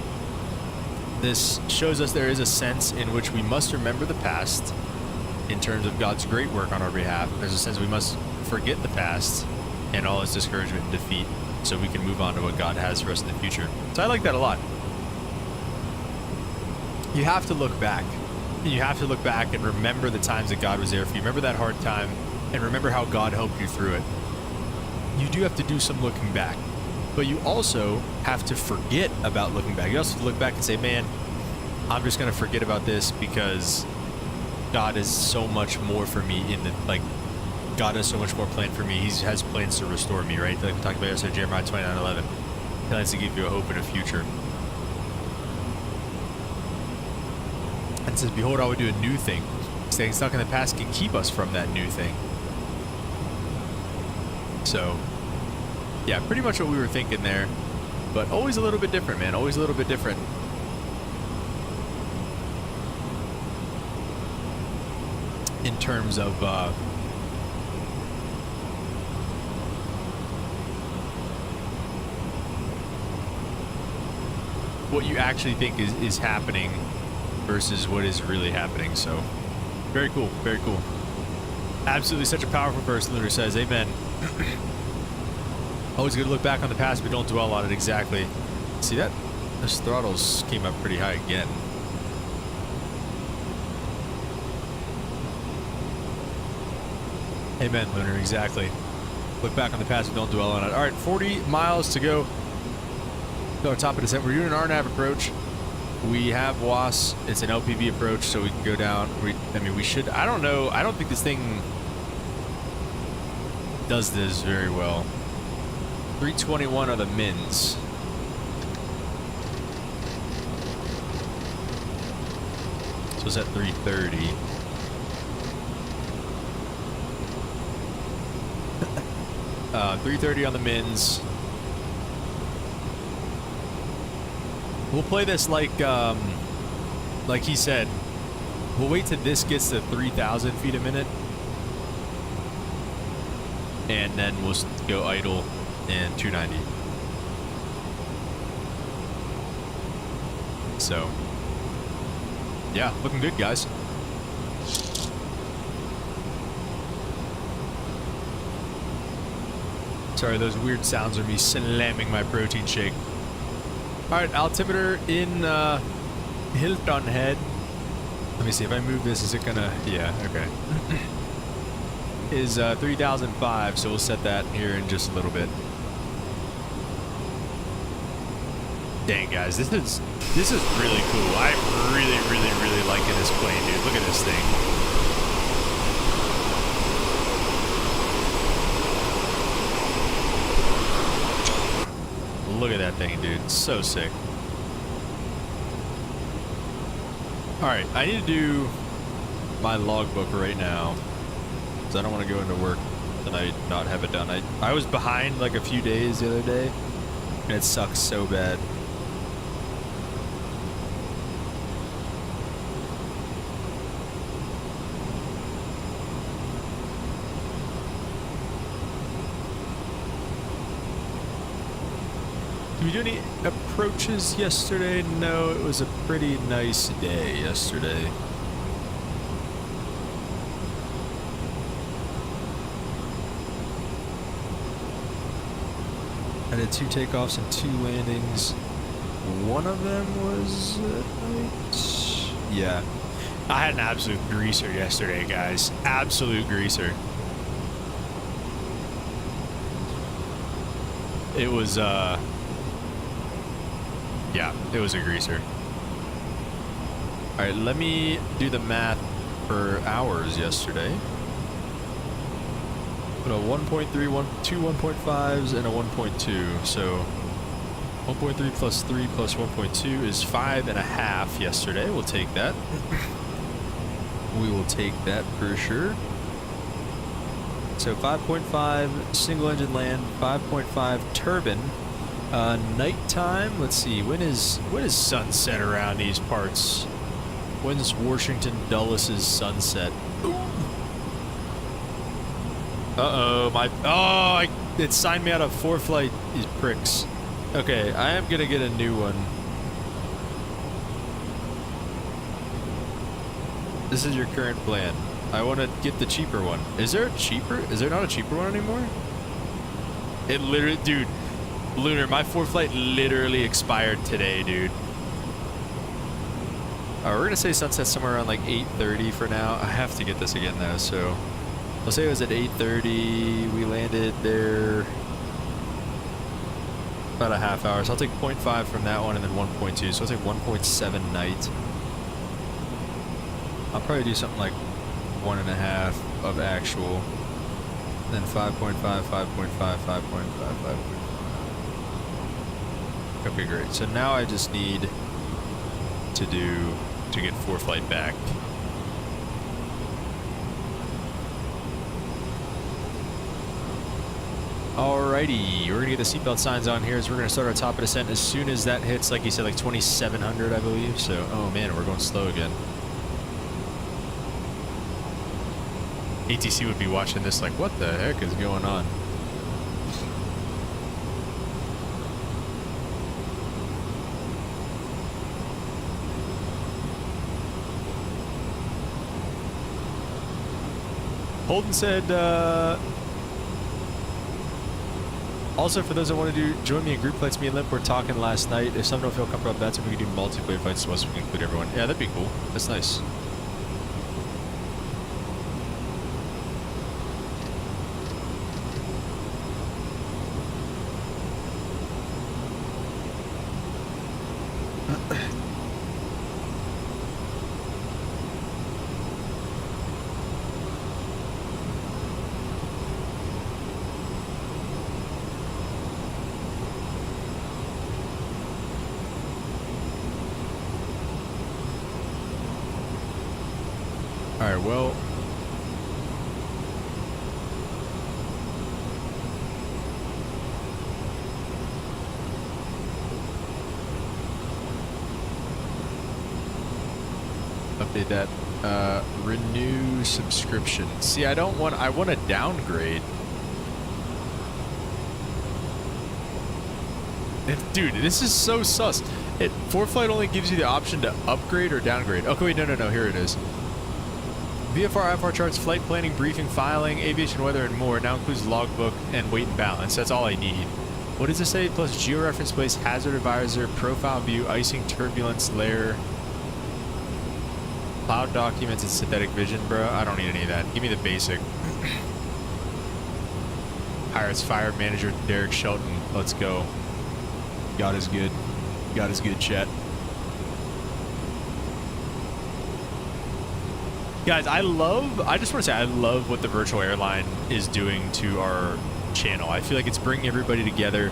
This shows us there is a sense in which we must remember the past in terms of God's great work on our behalf. There's a sense we must forget the past and all its discouragement and defeat so we can move on to what God has for us in the future. So I like that a lot. You have to look back. You have to look back and remember the times that God was there for you. Remember that hard time and remember how God helped you through it. You do have to do some looking back, but you also have to forget about looking back. You also have to look back and say, man, I'm just going to forget about this because God is so much more for me God has so much more planned for me. He has plans to restore me, right? Like we talked about yesterday, Jeremiah 29:11. He plans to give you a hope and a future. And it says, behold, I will do a new thing. Staying stuck in the past can keep us from that new thing. So, yeah, pretty much what we were thinking there. But always a little bit different, man. Always a little bit different. In terms of what you actually think is happening versus what is really happening. So very cool, very cool. Absolutely such a powerful verse, Lunar says. Amen. Always good to look back on the past, but don't dwell on it. Exactly. See that? Those throttles came up pretty high again. Amen, Lunar. Exactly. Look back on the past, but don't dwell on it. All right, 40 miles to go. Go top of descent. We're doing an RNAV approach. We have WAS. It's an LPV approach, so we can go down. I mean, we should. I don't know. I don't think this thing does this very well. 321 are the mins. So it's at 330. Uh, 330 on the mins. We'll play this like he said. We'll wait till this gets to 3,000 feet a minute, and then we'll go idle in 290. So, yeah, looking good, guys. Sorry, those weird sounds are me slamming my protein shake. Alright, altimeter in Hilton Head. Let me see, if I move this, is it gonna... Yeah, okay. Is 3005, so we'll set that here in just a little bit. Dang, guys, this is really cool. I'm really liking this plane, dude. Look at this thing. Look at that thing, dude. It's so sick. Alright, I need to do my logbook right now, because I don't want to go into work tonight and not have it done. I was behind like a few days the other day, and it sucks so bad. Did we do any approaches yesterday? No, it was a pretty nice day yesterday. I did 2 takeoffs and 2 landings. One of them was at night. Yeah. I had an absolute greaser yesterday, guys. Absolute greaser. It was, yeah, it was a greaser. Alright, let me do the math for hours yesterday. Put a 1.3, 2 1.5s, and a 1.2. So 1.3 plus 3 plus 1.2 is 5.5 yesterday. We'll take that. We will take that for sure. So 5.5 single engine land, 5.5 turbine. Nighttime, let's see, when is sunset around these parts? When's Washington Dulles' sunset? Uh-oh, it signed me out of 4-flight, these pricks. Okay, I am gonna get a new one. This is your current plan. I want to get the cheaper one. Is there not a cheaper one anymore? It literally, dude, Lunar, my 4-flight literally expired today, dude. Alright, we're gonna say sunset somewhere around like 8:30 for now. I have to get this again though, so we'll say it was at 8:30. We landed there about a half hour. So I'll take 0.5 from that one and then 1.2. So I'll take 1.7 night. I'll probably do something like 1.5 of actual. Then 5.5, 5.5, 5.5, 5.5. Okay, great. So now I just need to get 4-flight back. Alrighty, we're gonna get the seatbelt signs on here as we're gonna start our top of descent as soon as that hits, like you said, like 2,700, I believe. So, oh man, we're going slow again. ATC would be watching this like, what the heck is going on? Holden said, also for those that want to join me in group fights, me and Limp were talking last night. If some don't feel comfortable with that, so we can do multiplayer fights once we can include everyone. Yeah, that'd be cool. That's nice. Alright, well. Update that. Renew subscription. See, I want to downgrade. Dude, this is so sus. ForeFlight only gives you the option to upgrade or downgrade. Okay, wait, no, here it is. VFR, IFR charts, flight planning, briefing, filing, aviation weather, and more. Now includes logbook and weight and balance. That's all I need. What does it say? Plus georeference place, hazard advisor, profile view, icing, turbulence layer, cloud documents, and synthetic vision, bro. I don't need any of that. Give me the basic. Pirates Fire Manager Derek Shelton. Let's go. God is good. God is good, chat. Guys, I just want to say I love what the virtual airline is doing to our channel. I feel like it's bringing everybody together.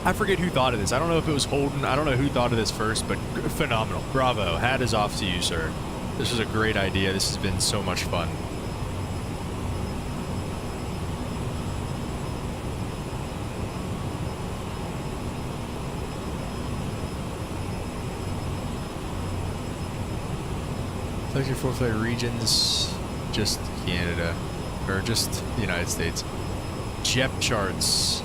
I forget who thought of this. I don't know if it was Holden. I don't know who thought of this first, but phenomenal. Bravo. Hat is off to you, sir. This was a great idea. This has been so much fun. Select your ForeFlight regions, just Canada, or just the United States. JEP charts.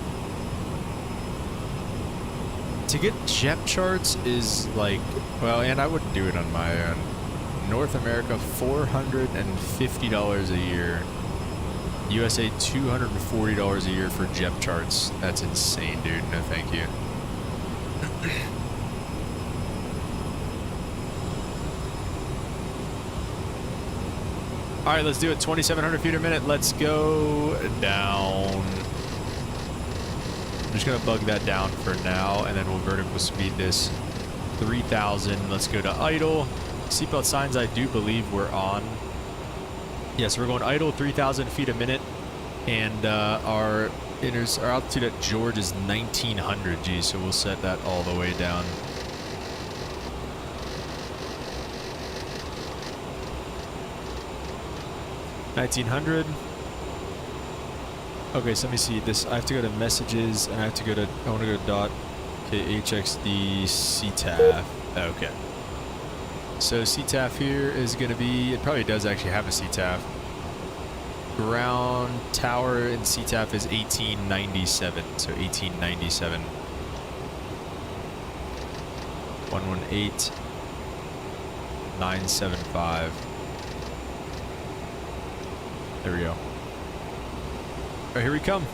To get JEP charts is like, well, and I wouldn't do it on my own. North America, $450 a year. USA, $240 a year for JEP charts. That's insane, dude. No, thank you. All right, let's do it. 2,700 feet a minute. Let's go down. I'm just going to bug that down for now, and then we'll vertical speed this 3,000. Let's go to idle. Seatbelt signs, I do believe we're on. Yes, we're going idle 3,000 feet a minute, and our altitude at George is 1,900 G, so we'll set that all the way down. $1,900. Okay, so let me see this. I have to go to messages, and I want to go to dot. Okay, HXD CTAF. Okay. So CTAF here is going to be, it probably does actually have a CTAF. Ground tower in CTAF is 1897. So 1897. 118,975. There we go. All right, here we come.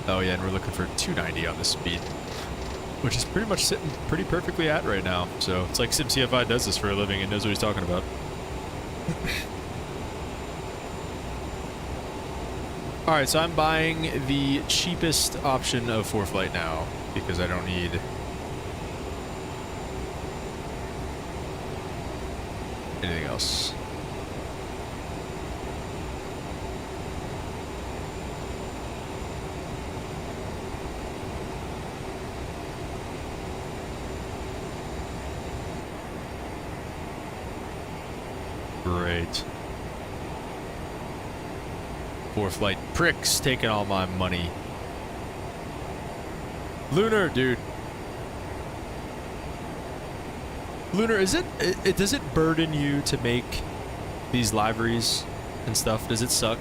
Oh yeah, and we're looking for 290 on the speed, which is pretty much sitting pretty perfectly at right now. So it's like SimCFI does this for a living and knows what he's talking about. All right, so I'm buying the cheapest option of ForeFlight now because I don't need anything else. Great. ForeFlight pricks taking all my money. Lunar, dude. Lunar, does it burden you to make these liveries and stuff? Does it suck?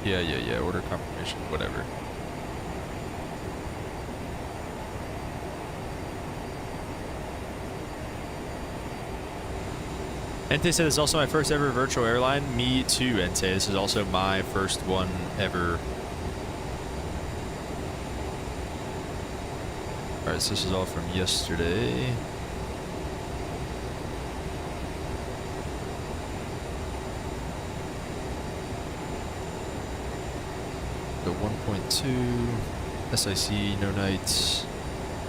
Yeah. Order confirmation, whatever. Ente said this is also my first ever virtual airline. Me too, Ente. This is also my first one ever. Alright, so this is all from yesterday. The 1.2 SIC, no nights,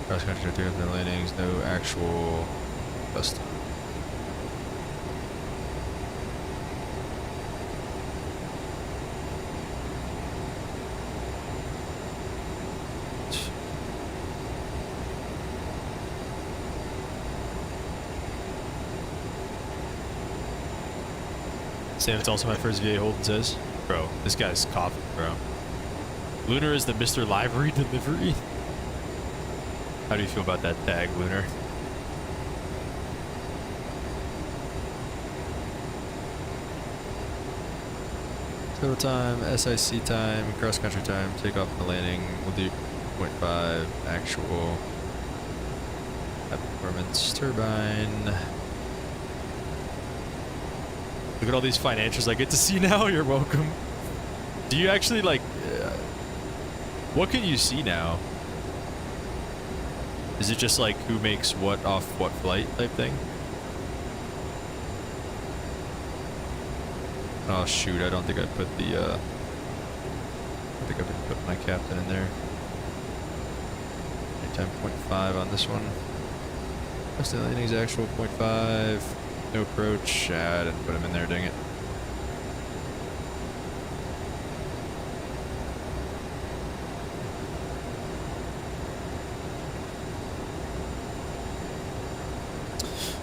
cross country takeoff, no landings, no actual custom. Sam, it's also my first VA Holden says. Bro, this guy's coughing, bro. Lunar is the Mr. Livery delivery. How do you feel about that tag, Lunar? Total time, SIC time, cross country time, takeoff and landing. We'll do 0.5 actual. Performance turbine. Look at all these financials I get to see now. You're welcome. Do you actually like? What can you see now? Is it just like who makes what off what flight type thing? Oh shoot! I don't think I put the. I think I put my captain in there. Time 0.5 on this one. Custom landings actual 0.5. No approach. I didn't put him in there, dang it.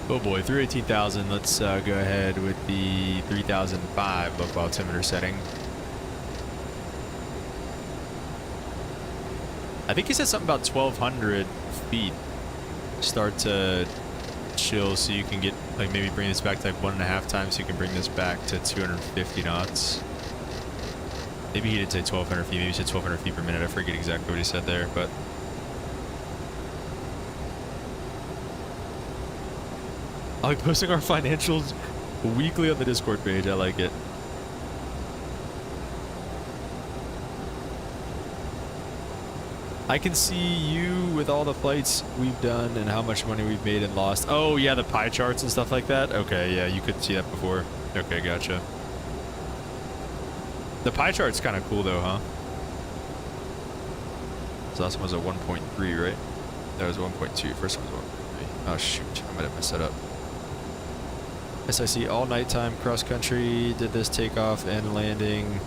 Oh boy, through 18,000. Let's go ahead with the 3005 local altimeter setting. I think he said something about 1,200 feet. Start to chill so you can get, like, maybe bring this back to like 1.5 times so you can bring this back to 250 knots. Maybe he did say 1,200 feet. Maybe he said 1,200 feet per minute. I forget exactly what he said there, but. I'll be posting our financials weekly on the Discord page. I like it. I can see you with all the flights we've done and how much money we've made and lost. Oh, yeah, the pie charts and stuff like that? Okay, yeah, you could see that before. Okay, gotcha. The pie chart's kind of cool, though, huh? So last one was a 1.3, right? That was 1.2. First one was 1.3. Oh, shoot. I might have messed that up. SIC all nighttime cross country. Did this takeoff and landing.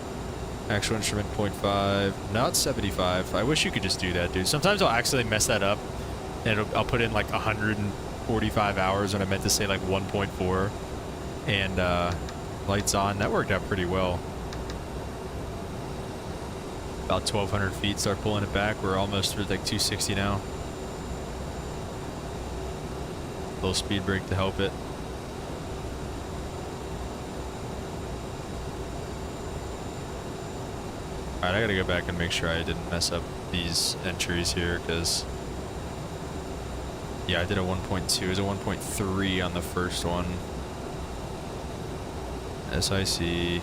Actual instrument 0.5, not 75. I wish you could just do that, dude. Sometimes I'll accidentally mess that up, and I'll put in like 145 hours when I meant to say like 1.4, and lights on. That worked out pretty well. About 1,200 feet, start pulling it back. We're almost through like 260 now. Little speed brake to help it. Alright, I gotta go back and make sure I didn't mess up these entries here, because yeah, I did a 1.2. It was a 1.3 on the first one. SIC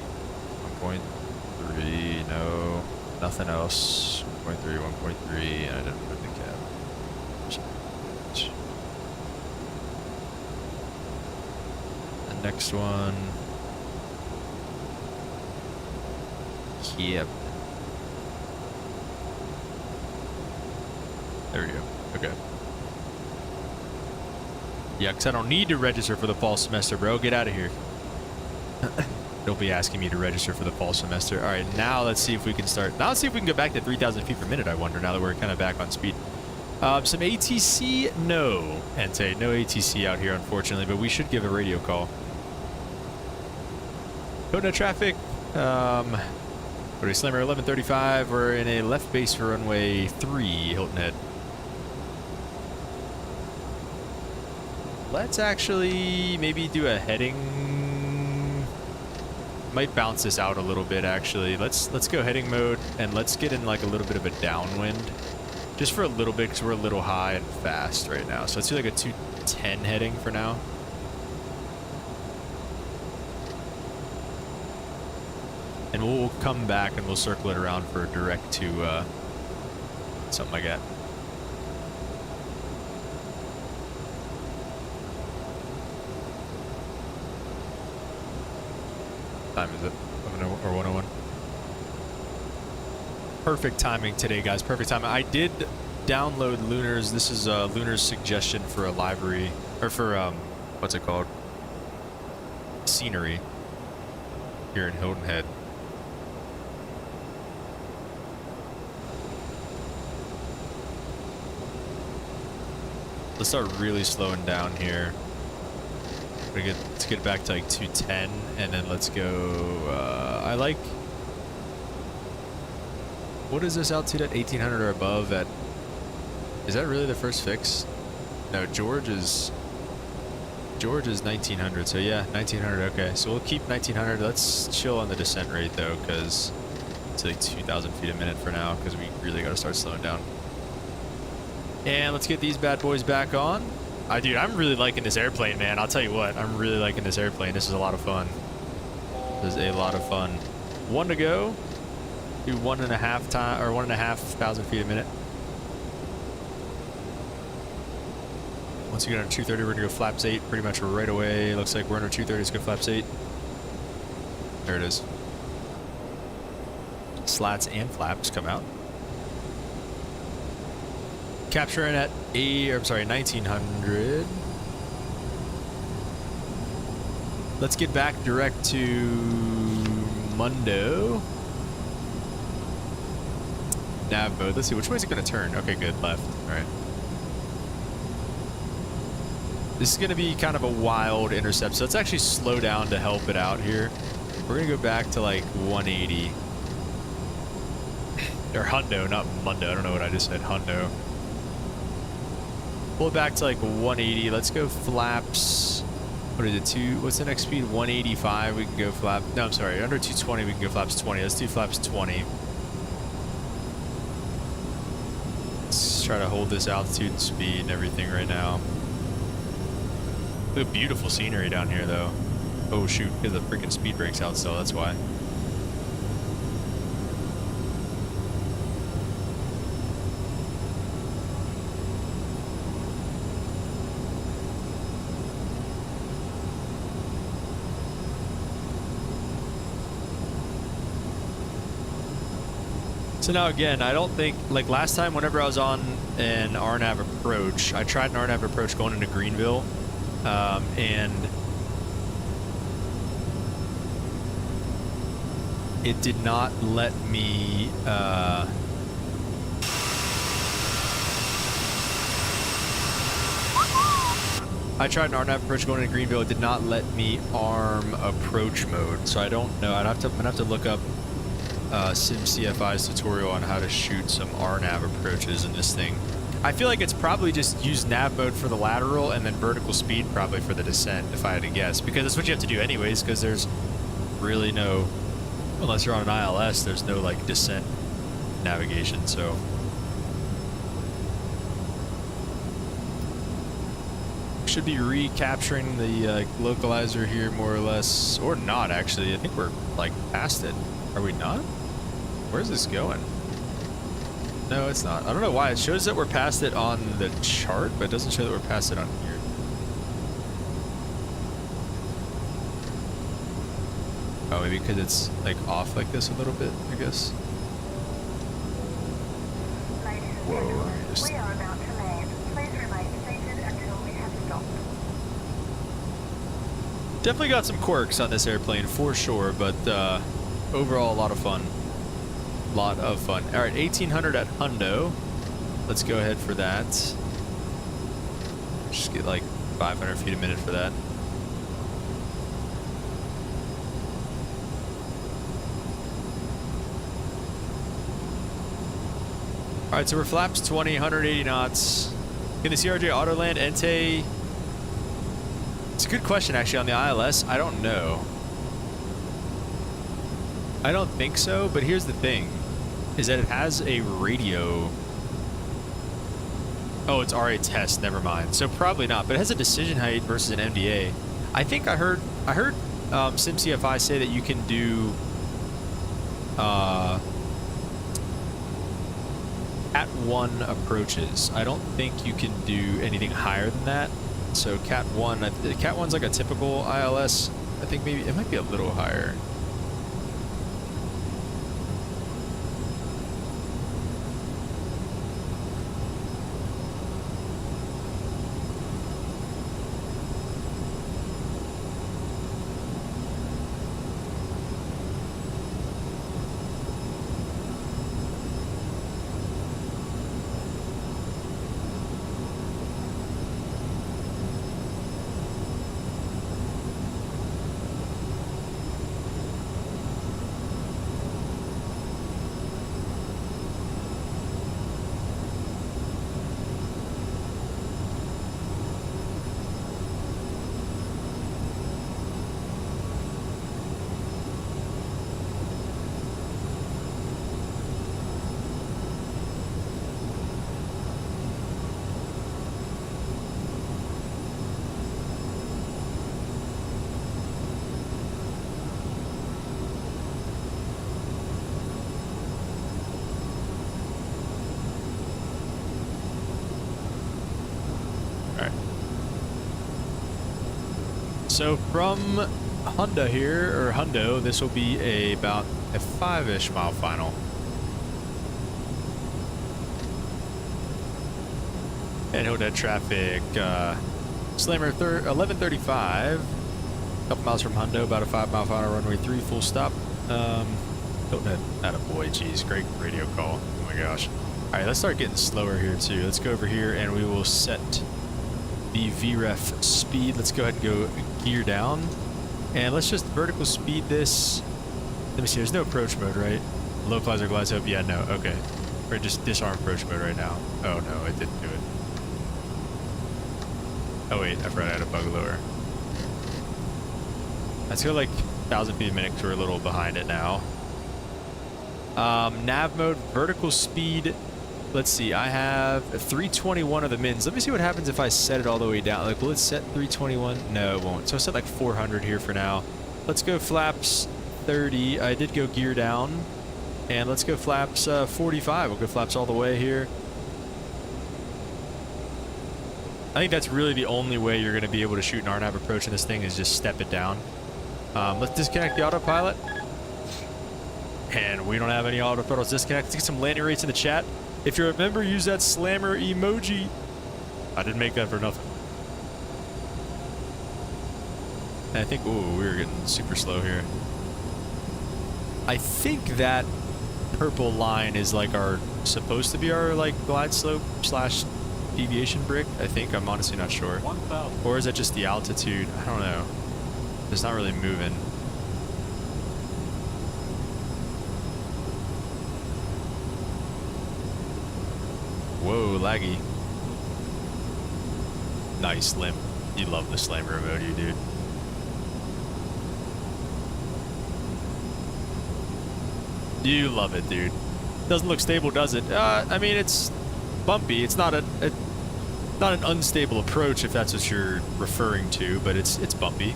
1.3, no, nothing else. 1.3, 1.3, and I didn't put the cap. The next one. Yep. There we go. Okay. Yeah, because I don't need to register for the fall semester, bro. Get out of here. Don't be asking me to register for the fall semester. All right, now let's see if we can start. Now let's see if we can go back to 3,000 feet per minute, I wonder, now that we're kind of back on speed. Some ATC? No, Ente. No ATC out here, unfortunately, but we should give a radio call. Code traffic. What are we, Slammer 1135. We're in a left base for runway 3, Hilton Head. Let's actually maybe do a heading. Might bounce this out a little bit, actually. Let's go heading mode, and let's get in like a little bit of a downwind, just for a little bit, because we're a little high and fast right now. So let's do like a 210 heading for now. and we'll come back and we'll circle it around for a direct to something like that. Time is it? 11 or 101? Perfect timing today, guys. Perfect timing. I did download Lunar's. This is Lunar's suggestion for a livery, or for what's it called? Scenery here in Hilton Head. Let's start really slowing down here. Let's get back to like 210, and then let's go. I like. What is this altitude at? 1800 or above? At is that really the first fix? No, George is 1900. So yeah, 1900. Okay, so we'll keep 1900. Let's chill on the descent rate though, because it's like 2,000 feet a minute for now, because we really got to start slowing down. And let's get these bad boys back on. Dude, I'm really liking this airplane, man. I'll tell you what, I'm really liking this airplane. This is a lot of fun. This is a lot of fun. 1 to go. Do 1.5 time or 1,500 feet a minute. Once you get under 230, we're gonna go flaps 8 pretty much right away. Looks like we're under 230. Let's go flaps 8. There it is. Slats and flaps come out. Capturing at 1900. Let's get back direct to Mundo. Nav mode. Let's see, which way is it going to turn? Okay, good. Left. All right. This is going to be kind of a wild intercept, so let's actually slow down to help it out here. We're going to go back to like 180. Or Hundo, not Mundo. I don't know what I just said. Hundo. Pull it back to like 180. Let's go flaps. What is it? What's the next speed? 185. We can go flap. No, I'm sorry. Under 220, we can go flaps 20. Let's do flaps 20. Let's try to hold this altitude and speed and everything right now. Look at beautiful scenery down here, though. Oh shoot! Because the freaking speed breaks out, so that's why. So now again, I don't think, like last time whenever I was on an RNAV approach, I tried an RNAV approach going into Greenville, and it did not let me, I tried an RNAV approach going into Greenville, it did not let me arm approach mode, so I don't know, I'm gonna have to look up SimCFI's tutorial on how to shoot some RNAV approaches in this thing. I feel like it's probably just use nav mode for the lateral and then vertical speed probably for the descent, if I had to guess, because that's what you have to do anyways, because there's really no, unless you're on an ILS, there's no like descent navigation, so. Should be recapturing the localizer here more or less, or not actually. I think we're like past it. Are we not? Where's this going? No, it's not. I don't know why. It shows that we're past it on the chart, but it doesn't show that we're past it on here. Oh, maybe because it's like off like this a little bit, I guess. Ladies and Whoa. gentlemen, we are about to land. Please remain seated until we have stopped. Definitely got some quirks on this airplane for sure, but overall a lot of fun. Lot of fun. All right, 1800 at Hundo. Let's go ahead for that. Just get like 500 feet a minute for that. All right, so we're flaps 20, 180 knots. Can the CRJ auto land Entei? It's a good question actually on the ILS. I don't know. I don't think so, but here's the thing, is that it has a radio. Oh, it's RA test, never mind. So probably not, but it has a decision height versus an MDA. I think I heard SimCFI say that you can do Cat 1 approaches. I don't think you can do anything higher than that. So Cat 1, Cat 1's like a typical ILS. I think maybe it might be a little higher. So from Honda here, or Hundo, this will be about a 5-ish mile final. And Hilton Head traffic, Slammer 1135, a couple miles from Hundo, about a 5-mile final, runway 3, full stop. Hilton Head, attaboy, geez, great radio call, oh my gosh. All right, let's start getting slower here too. Let's go over here and we will set the VREF speed. Let's go ahead and go gear down. And let's just vertical speed this. Let me see, there's no approach mode, right? Localizer glides up, yeah, no, okay. We're just disarm approach mode right now. Oh no, it didn't do it. Oh wait, I forgot I had a bug lower. Let's go like 1,000 feet a minute because we're a little behind it now. Nav mode, vertical speed. Let's see, I have 321 of the mins. Let me see what happens if I set it all the way down. Like, will it set 321? No, it won't. So I set like 400 here for now. Let's go flaps 30. I did go gear down. And let's go flaps 45. We'll go flaps all the way here. I think that's really the only way you're going to be able to shoot an RNAV approach in this thing is just step it down. Let's disconnect the autopilot. And we don't have any autothrottles disconnect. Let's get some landing rates in the chat. If you remember, use that slammer emoji. I didn't make that for nothing. And I think, ooh, we were getting super slow here. I think that purple line is like our, supposed to be our like glide slope slash deviation brick. I think, I'm honestly not sure. 1,000. Or is that just the altitude? I don't know. It's not really moving. Whoa, laggy. Nice, Limp. You love the slammer emoji, dude. You love it, dude. Doesn't look stable, does it? I mean, it's bumpy. It's not not an unstable approach, if that's what you're referring to, but it's bumpy.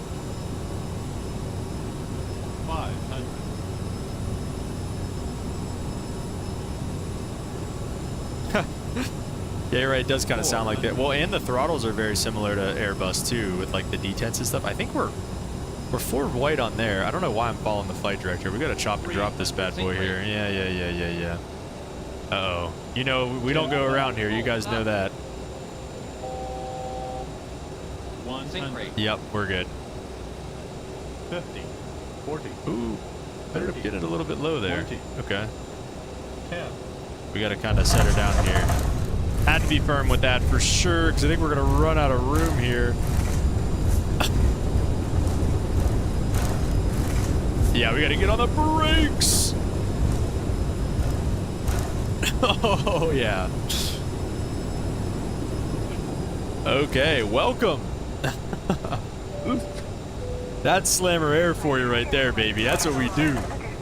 500. Yeah, you're right. It does kind of sound like that. Well, and the throttles are very similar to Airbus too, with like the detents and stuff. I think we're forward white on there. I don't know why I'm following the flight director. We got to chop and drop this bad boy here. Yeah. Uh-oh. You know, we don't go around here. You guys know that. 100. Yep, we're good. 50. 40. Ooh, better get it a little bit low there. 20. Okay. 10. We got to kind of set her down here. Had to be firm with that for sure, because I think we're going to run out of room here. Yeah, we got to get on the brakes. Oh, yeah. Okay, welcome. That's slammer air for you right there, baby. That's what we do.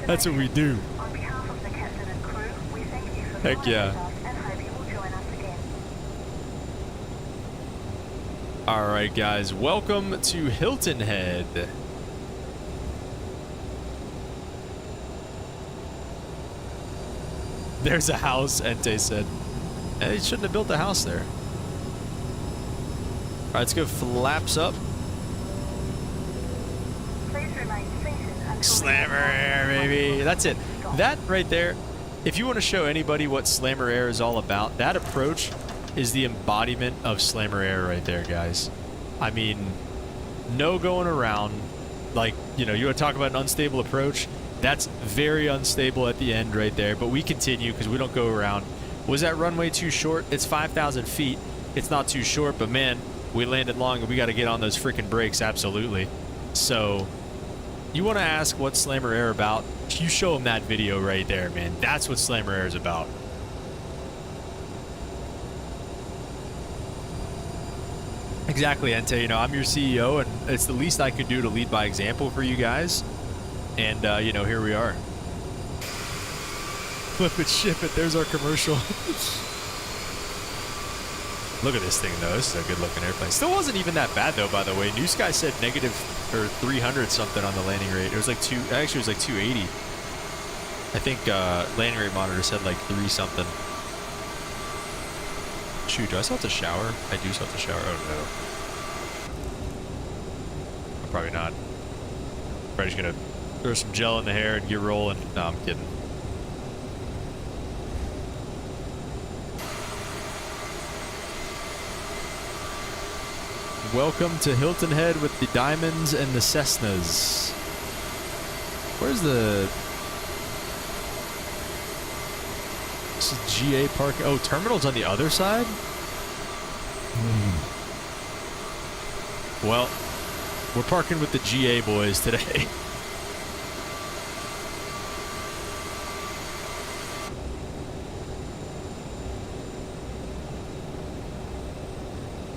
That's what we do. On behalf of the captain and crew, we thank you for Heck flying yeah. with us and hope you will join us again. All right, guys. Welcome to Hilton Head. There's a house, Ente said. They shouldn't have built a house there. All right, let's go flaps up. Please remain seated until Slammer air, baby. That's it. That right there, if you want to show anybody what slammer air is all about, that approach is the embodiment of slammer air right there, guys. I mean, no going around. Like, you know, you want to talk about an unstable approach? That's very unstable at the end right there, but we continue because we don't go around. Was that runway too short? It's 5,000 feet. It's not too short, but man, we landed long and we got to get on those freaking brakes, absolutely. So, you want to ask what slammer air about? You show them that video right there, man. That's what slammer air is about. Exactly, Ente. You know, I'm your CEO, and it's the least I could do to lead by example for you guys. And, you know, here we are. Flip it, ship it. There's our commercial. Look at this thing, though. This is a good-looking airplane. Still wasn't even that bad, though, by the way. New Sky said negative or 300 something on the landing rate. It was like actually, it was like 280. I think landing rate monitor said like 3 something. Shoot, do I still have to shower? I do still have to shower. Oh, no. Probably not. Probably just gonna throw some gel in the hair and get rolling. No, I'm kidding. Welcome to Hilton Head with the Diamonds and the Cessnas. Where's the... This is GA Park. Oh, terminal's on the other side? Well, we're parking with the GA boys today.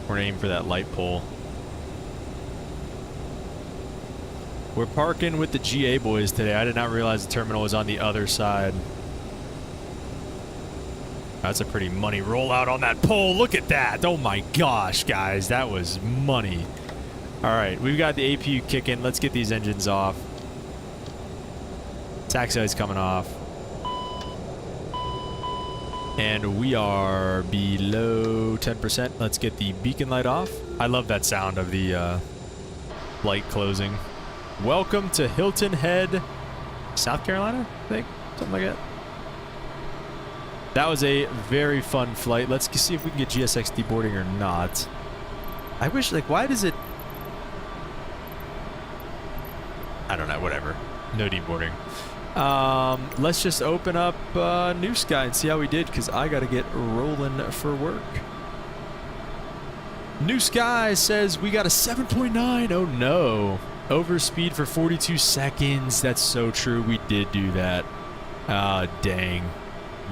We're aiming for that light pole. We're parking with the GA boys today. I did not realize the terminal was on the other side. That's a pretty money rollout on that pole. Look at that. Oh my gosh, guys. That was money. All right, we've got the APU kicking. Let's get these engines off. Taxi light's coming off. And we are below 10%. Let's get the beacon light off. I love that sound of the light closing. Welcome to Hilton Head, South Carolina, I think. Something like that. That was a very fun flight. Let's see if we can get GSX deboarding or not. I wish, like, why does it... I don't know, whatever. No deboarding. Let's just open up New Sky and see how we did, because I got to get rolling for work. New Sky says we got a 7.9. Oh, no. Overspeed for 42 seconds. That's so true. We did do that. Ah, dang.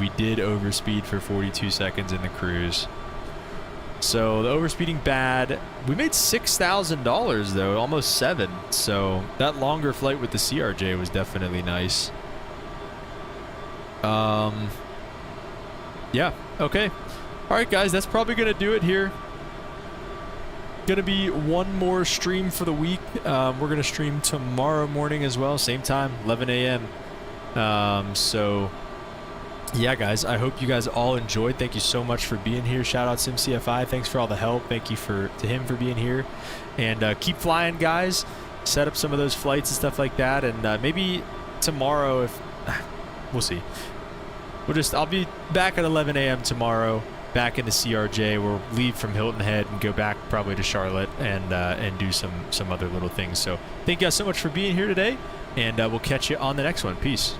We did overspeed for 42 seconds in the cruise. So the overspeeding bad. We made $6,000 though, almost 7. So that longer flight with the CRJ was definitely nice. Yeah, okay. All right, guys, that's probably gonna do it here. Gonna be one more stream for the week. We're gonna stream tomorrow morning as well, same time, 11 a.m. So yeah, guys, I hope you guys all enjoyed. Thank you so much for being here. Shout out SimCFI. Thanks for all the help. Thank you to him for being here. And keep flying, guys. Set up some of those flights and stuff like that. And maybe tomorrow, if we'll see. I'll be back at 11 a.m. tomorrow. Back in the CRJ. We'll leave from Hilton Head and go back probably to Charlotte and do some other little things. So thank you guys so much for being here today. And we'll catch you on the next one. Peace.